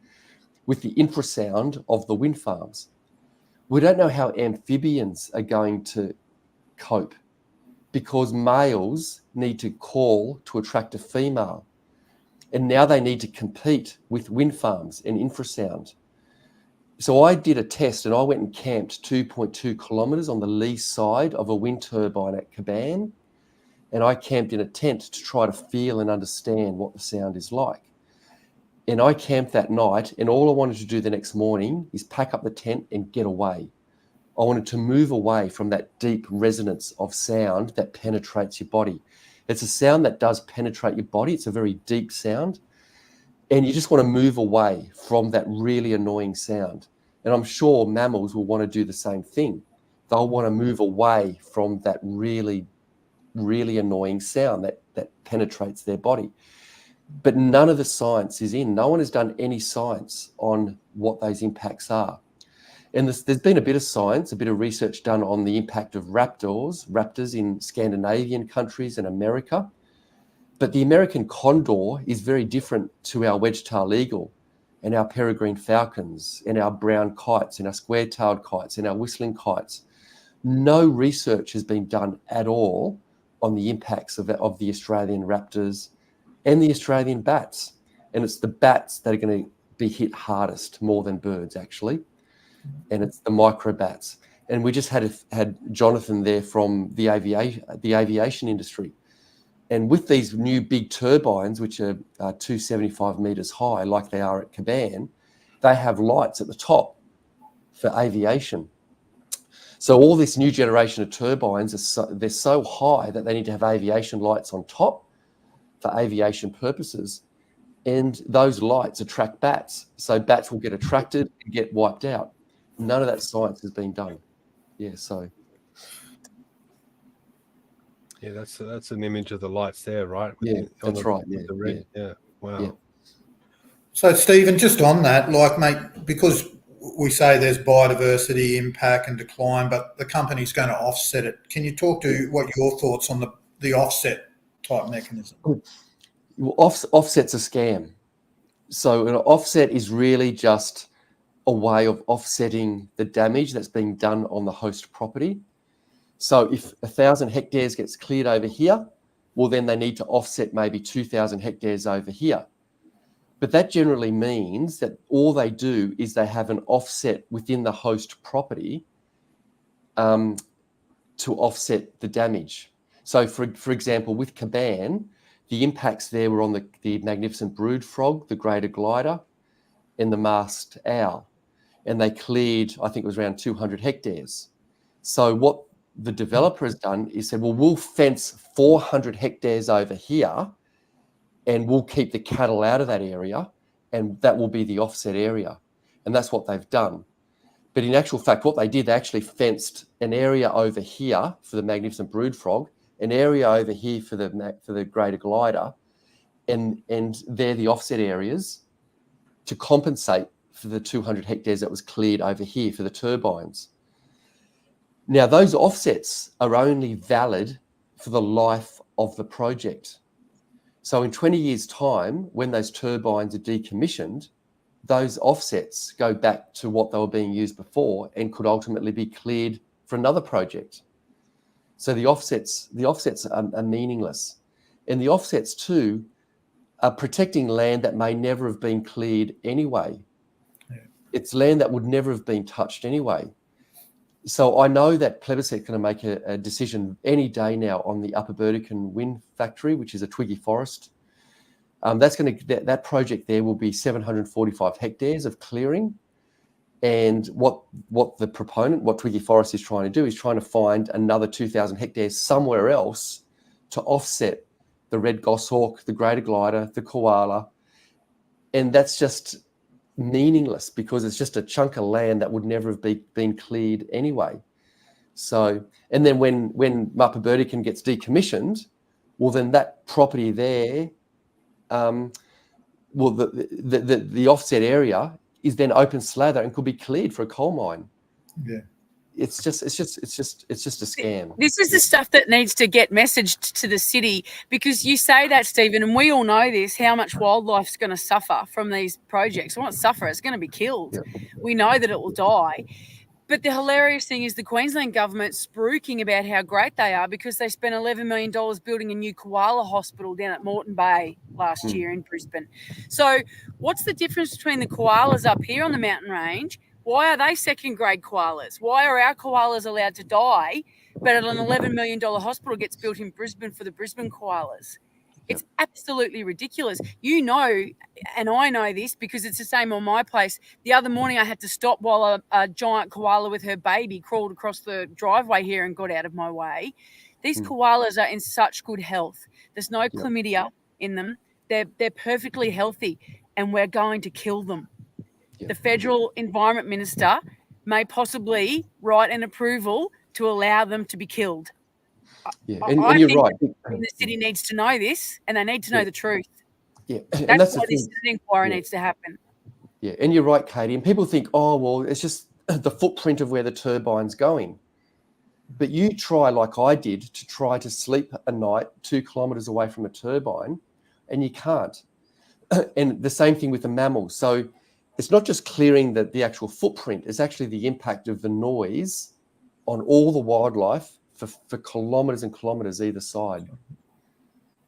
with the infrasound of the wind farms. We don't know how amphibians are going to cope, because males need to call to attract a female. And now they need to compete with wind farms and infrasound. So I did a test and I went and camped 2.2 kilometres on the lee side of a wind turbine at Caban. And I camped in a tent to try to feel and understand what the sound is like. And I camped that night, and all I wanted to do the next morning is pack up the tent and get away. I wanted to move away from that deep resonance of sound that penetrates your body. It's a sound that does penetrate your body. It's a very deep sound. And you just want to move away from that really annoying sound. And I'm sure mammals will want to do the same thing. They'll want to move away from that really, really annoying sound that penetrates their body. But none of the science is in. No one has done any science on what those impacts are. And there's been a bit of science, a bit of research done on the impact of raptors in Scandinavian countries and America. But the American condor is very different to our wedge-tailed eagle and our peregrine falcons and our brown kites and our square-tailed kites and our whistling kites. No research has been done at all on the impacts of the Australian raptors and the Australian bats. And it's the bats that are going to be hit hardest, more than birds, actually. And it's the microbats. And we just had Jonathan there from the aviation industry. And with these new big turbines, which are 275 metres high, like they are at Caban, they have lights at the top for aviation. So all this new generation of turbines, they're so high that they need to have aviation lights on top for aviation purposes. And those lights attract bats. So bats will get attracted and get wiped out. None of that science has been done. Yeah, so. Yeah, that's an image of the lights there, right? Yeah, that's right. Yeah, the red. Yeah. Wow. Yeah. So, Stephen, just on that, like, mate, because we say there's biodiversity impact and decline, but the company's going to offset it. Can you talk to what your thoughts on the offset type mechanism? Well, offset's a scam. So an offset is really just a way of offsetting the damage that's being done on the host property. So if 1,000 hectares gets cleared over here, well, then they need to offset maybe 2,000 hectares over here. But that generally means that all they do is they have an offset within the host property to offset the damage. So for example, with Caban, the impacts there were on the magnificent brood frog, the greater glider, and the masked owl. And they cleared, I think it was around 200 hectares. So what the developer has done is said, well, we'll fence 400 hectares over here and we'll keep the cattle out of that area, and that will be the offset area. And that's what they've done. But in actual fact, what they did, they actually fenced an area over here for the magnificent brood frog, an area over here for the greater glider, and they're the offset areas to compensate for the 200 hectares that was cleared over here for the turbines. Now, those offsets are only valid for the life of the project. So in 20 years' time, when those turbines are decommissioned, those offsets go back to what they were being used before and could ultimately be cleared for another project. So the offsets are meaningless. And the offsets too are protecting land that may never have been cleared anyway. Yeah. It's land that would never have been touched anyway. So I know that Plebiscite's going to make a decision any day now on the Upper Burdekin Wind Factory, which is a twiggy forest. That project there will be 745 hectares of clearing. And what the proponent, what Twiggy Forest is trying to do, is trying to find another 2,000 hectares somewhere else to offset the red goshawk, the greater glider, the koala. And that's just meaningless because it's just a chunk of land that would never have been cleared anyway. So, and then when Upper Burdekin gets decommissioned, well, then that property there, the offset area is then open slather and could be cleared for a coal mine. Yeah. it's just a scam. This is the stuff that needs to get messaged to the city, because you say that, Stephen, and we all know this, how much wildlife's going to suffer from these projects. It won't suffer, it's going to be killed. Yeah. We know that it will die. But the hilarious thing is the Queensland government spruiking about how great they are because they spent $11 million building a new koala hospital down at Moreton Bay last year in Brisbane. So what's the difference between the koalas up here on the mountain range? Why are they second-grade koalas? Why are our koalas allowed to die, but an $11 million hospital gets built in Brisbane for the Brisbane koalas? It's absolutely ridiculous. You know, and I know this because it's the same on my place. The other morning I had to stop while a giant koala with her baby crawled across the driveway here and got out of my way. These koalas are in such good health. There's no chlamydia in them. They're perfectly healthy, and we're going to kill them. The federal environment minister may possibly write an approval to allow them to be killed. Yeah, and you're right. The city needs to know this, and they need to know the truth. Yeah, that's why this inquiry needs to happen. Yeah, and you're right, Katie. And people think, oh, well, it's just the footprint of where the turbine's going. But you try, like I did, to try to sleep a night 2 kilometres away from a turbine, and you can't. And the same thing with the mammals. So it's not just clearing the actual footprint, it's actually the impact of the noise on all the wildlife for kilometres and kilometres either side.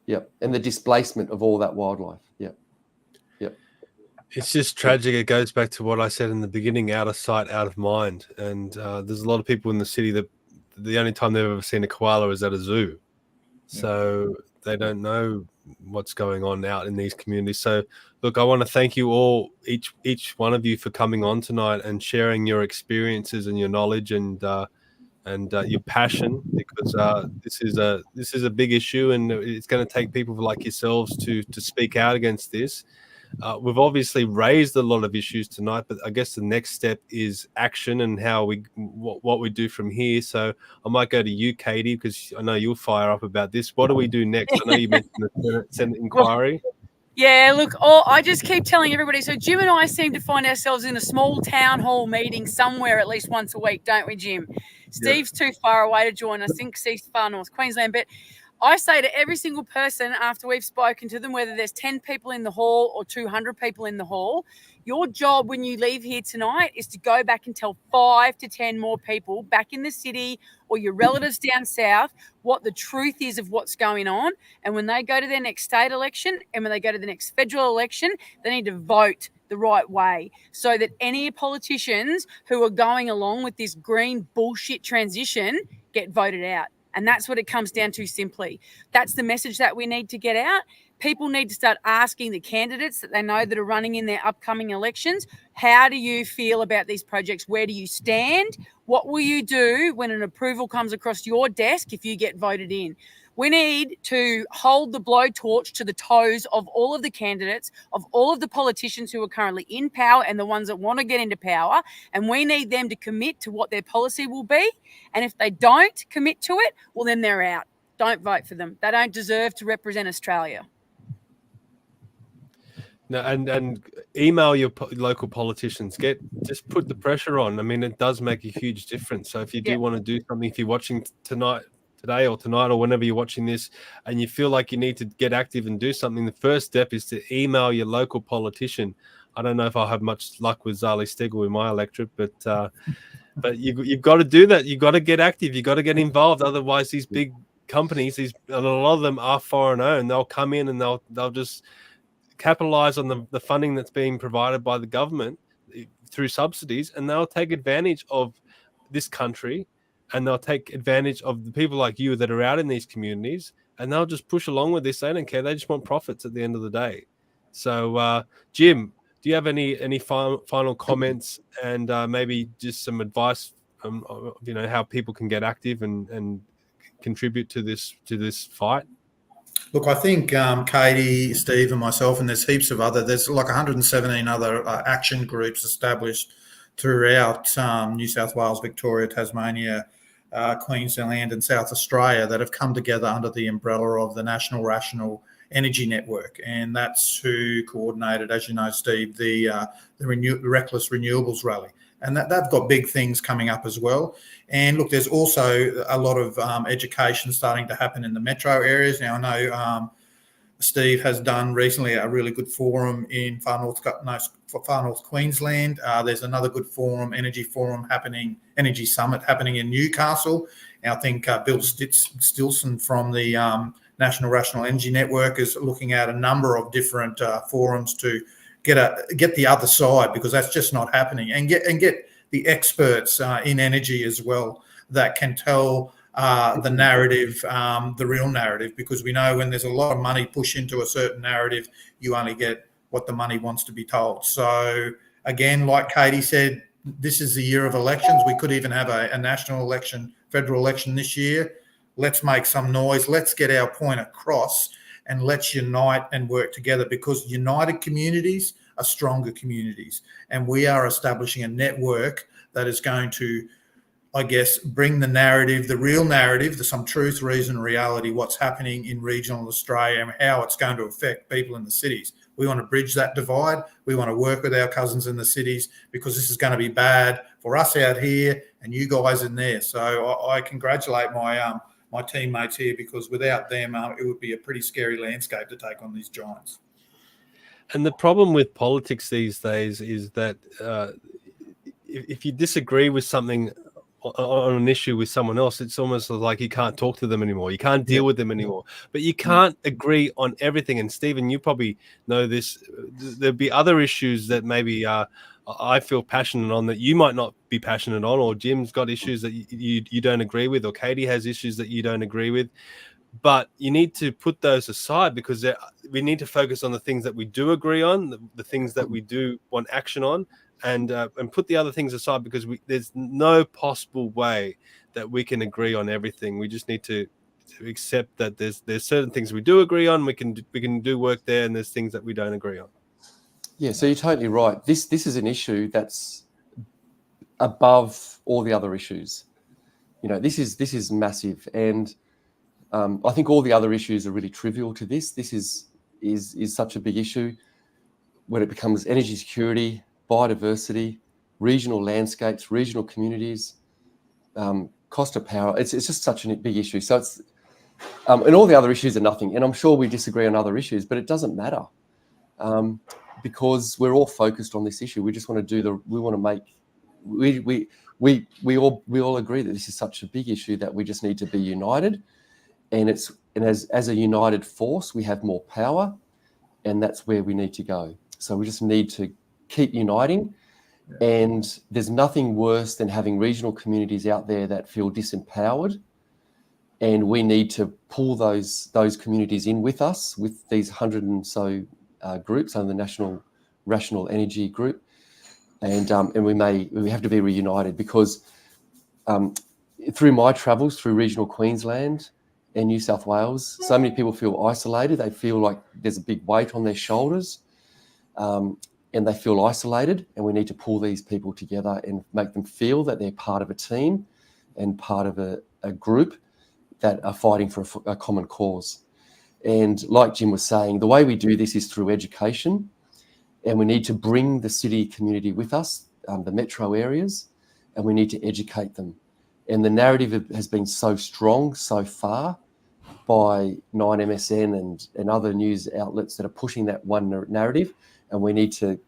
Yep. And the displacement of all that wildlife. Yep. Yep. It's just tragic. It goes back to what I said in the beginning, out of sight, out of mind. And there's a lot of people in the city that the only time they've ever seen a koala is at a zoo. So they don't know what's going on out in these communities. So look, I want to thank you all, each one of you, for coming on tonight and sharing your experiences and your knowledge and your passion, because this is a big issue, and it's going to take people like yourselves to speak out against this. We've obviously raised a lot of issues tonight, but I guess the next step is action and what we do from here. So I might go to you, Katie, because I know you'll fire up about this. What do we do next? I know you mentioned the Senate inquiry. Yeah, look, I just keep telling everybody. So Jim and I seem to find ourselves in a small town hall meeting somewhere at least once a week, don't we, Jim? Steve's too far away to join. I think Steve's far North Queensland. But I say to every single person after we've spoken to them, whether there's 10 people in the hall or 200 people in the hall, your job when you leave here tonight is to go back and tell 5 to 10 more people back in the city or your relatives down south what the truth is of what's going on. And when they go to their next state election and when they go to the next federal election, they need to vote the right way so that any politicians who are going along with this green bullshit transition get voted out. And that's what it comes down to simply. That's the message that we need to get out. People need to start asking the candidates that they know that are running in their upcoming elections, how do you feel about these projects? Where do you stand? What will you do when an approval comes across your desk if you get voted in? We need to hold the blowtorch to the toes of all of the candidates, of all of the politicians who are currently in power and the ones that want to get into power. And we need them to commit to what their policy will be. And if they don't commit to it, well, then they're out. Don't vote for them. They don't deserve to represent Australia. No, and email your local politicians. Just put the pressure on. I mean, it does make a huge difference. So if you do want to do something, if you're watching today or tonight or whenever you're watching this, and you feel like you need to get active and do something, the first step is to email your local politician. I don't know if I'll have much luck with Zali Steggall in my electorate, but you've got to do that. You've got to get active. You've got to get involved. Otherwise, these big companies, and a lot of them are foreign owned. They'll come in and they'll just capitalize on the funding that's being provided by the government through subsidies, and they'll take advantage of this country, and they'll take advantage of the people like you that are out in these communities, and they'll just push along with this. They don't care. They just want profits at the end of the day. So, Jim, do you have any final comments and maybe just some advice, how people can get active and contribute to this fight? Look, I think Katie, Steve and myself, and there's heaps of there's like 117 other action groups established throughout New South Wales, Victoria, Tasmania, Queensland and South Australia that have come together under the umbrella of the National Rational Energy Network. And that's who coordinated, as you know, Steve, the Reckless Renewables rally. and that they've got big things coming up as well. And look, there's also a lot of education starting to happen in the metro areas. Now, I know Steve has done recently a really good forum in far north Queensland. There's another good forum, energy summit happening in Newcastle. And I think Bill Stilson from the National Rational Energy Network is looking at a number of different forums to get the other side, because that's just not happening, and get the experts in energy as well that can tell the narrative, the real narrative, because we know when there's a lot of money pushed into a certain narrative, you only get what the money wants to be told. So again, like Katie said, this is the year of elections. We could even have a national election, federal election this year. Let's make some noise. Let's get our point across, and let's unite and work together, because united communities are stronger communities. And we are establishing a network that is going to, I guess, bring the narrative, the real narrative, the some truth, reason, reality, what's happening in regional Australia and how it's going to affect people in the cities. We want to bridge that divide. We want to work with our cousins in the cities, because this is going to be bad for us out here and you guys in there. So I congratulate my teammates here, because without them, it would be a pretty scary landscape to take on these giants. And the problem with politics these days is that if you disagree with something on an issue with someone else, it's almost like you can't talk to them anymore. You can't deal with them anymore. But you can't agree on everything. And Stephen, you probably know this. There'd be other issues that maybe I feel passionate on that you might not be passionate on, or Jim's got issues that you don't agree with, or Katie has issues that you don't agree with. But you need to put those aside, because we need to focus on the things that we do agree on, the things that we do want action on, and put the other things aside, because there's no possible way that we can agree on everything. We just need to accept that there's certain things we do agree on. We can do work there, and there's things that we don't agree on. Yeah, so you're totally right. This is an issue that's above all the other issues. You know, this is massive, and I think all the other issues are really trivial to this. This is such a big issue when it becomes energy security, biodiversity, regional landscapes, regional communities, cost of power. It's just such a big issue. So it's and all the other issues are nothing. And I'm sure we disagree on other issues, but it doesn't matter because we're all focused on this issue. We just want to we all agree that this is such a big issue that we just need to be united. And as a united force, we have more power, and that's where we need to go. So we just need to keep uniting. And there's nothing worse than having regional communities out there that feel disempowered. And we need to pull those communities in with us, with these 100 and so groups under the National Rational Energy Group. And we have to be reunited, because through my travels through regional Queensland and New South Wales, so many people feel isolated. They feel like there's a big weight on their shoulders, and they feel isolated. And we need to pull these people together and make them feel that they're part of a team and part of a group that are fighting for a common cause. And like Jim was saying, the way we do this is through education, and we need to bring the city community with us, the metro areas, and we need to educate them. And the narrative has been so strong so far by 9MSN and other news outlets that are pushing that one narrative, and we need to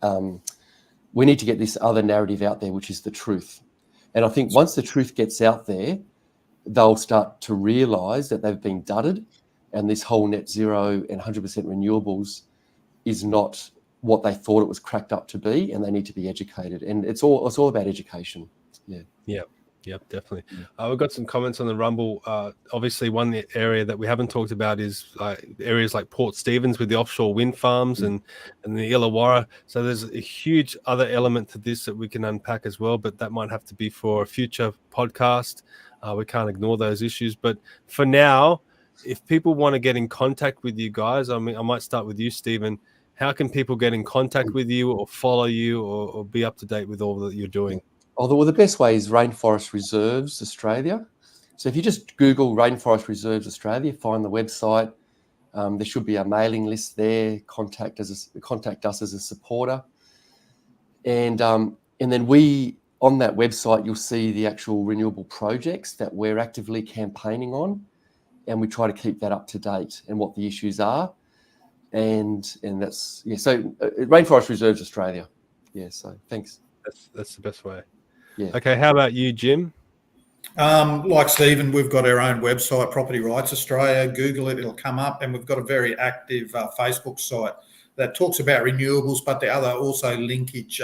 get this other narrative out there, which is the truth. And I think once the truth gets out there, they'll start to realise that they've been dudded, and this whole net zero and 100% renewables is not what they thought it was cracked up to be, and they need to be educated. And it's all about education. Yeah, definitely. We've got some comments on the Rumble. Obviously, one area that we haven't talked about is areas like Port Stephens with the offshore wind farms and the Illawarra. So there's a huge other element to this that we can unpack as well, but that might have to be for a future podcast. We can't ignore those issues. But for now, if people want to get in contact with you guys, I mean, I might start with you, Stephen. How can people get in contact with you or follow you or be up to date with all that you're doing? Well, the best way is Rainforest Reserves Australia. So if you just Google Rainforest Reserves Australia, find the website. There should be a mailing list there. Contact us as a supporter. And then we, on that website, you'll see the actual renewable projects that we're actively campaigning on, and we try to keep that up to date and what the issues are. And that's, yeah, so Rainforest Reserves Australia. Yeah, so thanks. That's the best way. Yeah. Okay, how about you, Jim? Like Stephen, we've got our own website, Property Rights Australia. Google it, it'll come up. And we've got a very active Facebook site that talks about renewables, but the other also linkage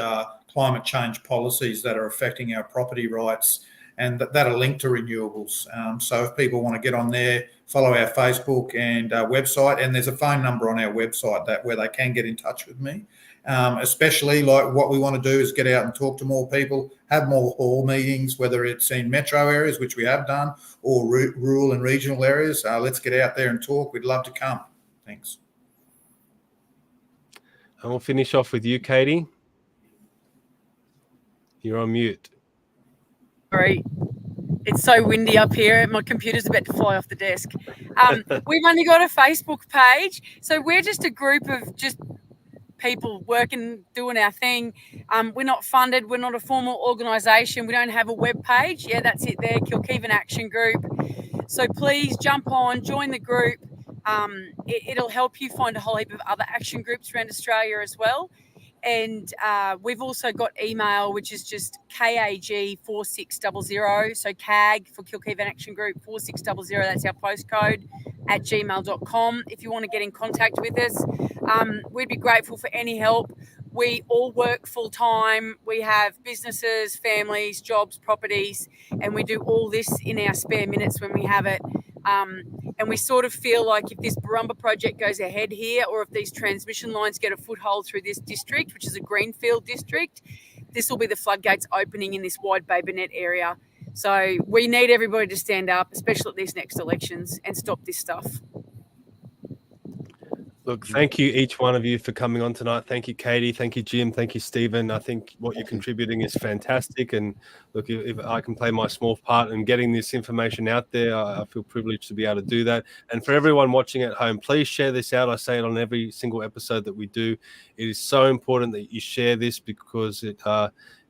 climate change policies that are affecting our property rights, and that are linked to renewables. So if people want to get on there, follow our Facebook and website, and there's a phone number on our website where they can get in touch with me. Especially like what we want to do is get out and talk to more people, have more hall meetings, whether it's in metro areas, which we have done, or rural and regional areas. Let's get out there and talk. We'd love to come. Thanks. And we'll finish off with you, Katie. You're on mute. Sorry. It's so windy up here. My computer's about to fly off the desk. We've only got a Facebook page. So we're just a group of just people working, doing our thing. We're not funded. We're not a formal organisation. We don't have a web page. Yeah, that's it there, Kilkivan Action Group. So please jump on, join the group. It'll help you find a whole heap of other action groups around Australia as well. And we've also got email, which is just KAG4600. So CAG for Kilkivan Action Group 4600. That's our postcode at gmail.com. If you want to get in contact with us, we'd be grateful for any help. We all work full time. We have businesses, families, jobs, properties, and we do all this in our spare minutes when we have it. And we sort of feel like if this Barumba project goes ahead here, or if these transmission lines get a foothold through this district, which is a greenfield district, this will be the floodgates opening in this wide Babynet area. So we need everybody to stand up, especially at these next elections, and stop this stuff. Look, thank you, each one of you, for coming on tonight. Thank you, Katie. Thank you, Jim. Thank you, Stephen. I think what you're contributing is fantastic. And look, if I can play my small part in getting this information out there, I feel privileged to be able to do that. And for everyone watching at home, please share this out. I say it on every single episode that we do. It is so important that you share this, because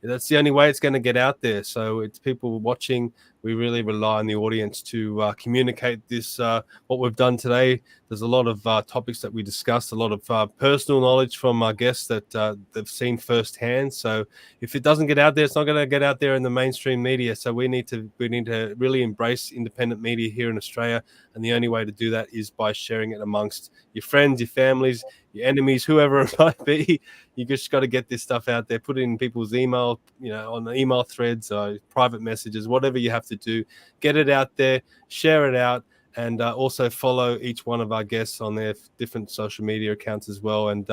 that's the only way it's going to get out there. So it's people watching. We really rely on the audience to communicate this, what we've done today. There's a lot of topics that we discussed, a lot of personal knowledge from our guests that they've seen firsthand. So if it doesn't get out there, it's not going to get out there in the mainstream media. So we need to really embrace independent media here in Australia. And the only way to do that is by sharing it amongst your friends, your families, your enemies, whoever it might be. You just got to get this stuff out there, put it in people's email, on the email threads, private messages, whatever you have to do. Get it out there, share it out, and also follow each one of our guests on their different social media accounts as well. And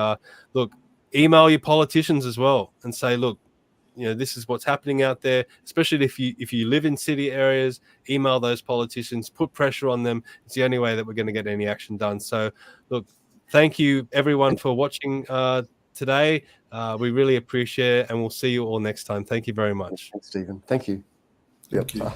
look, email your politicians as well and say, look, this is what's happening out there, especially if you live in city areas. Email those politicians, put pressure on them. It's the only way that we're going to get any action done. So look, thank you everyone for watching today. We really appreciate it, and we'll see you all next time. Thank you very much. Thanks, Stephen. Thank you. Thank you.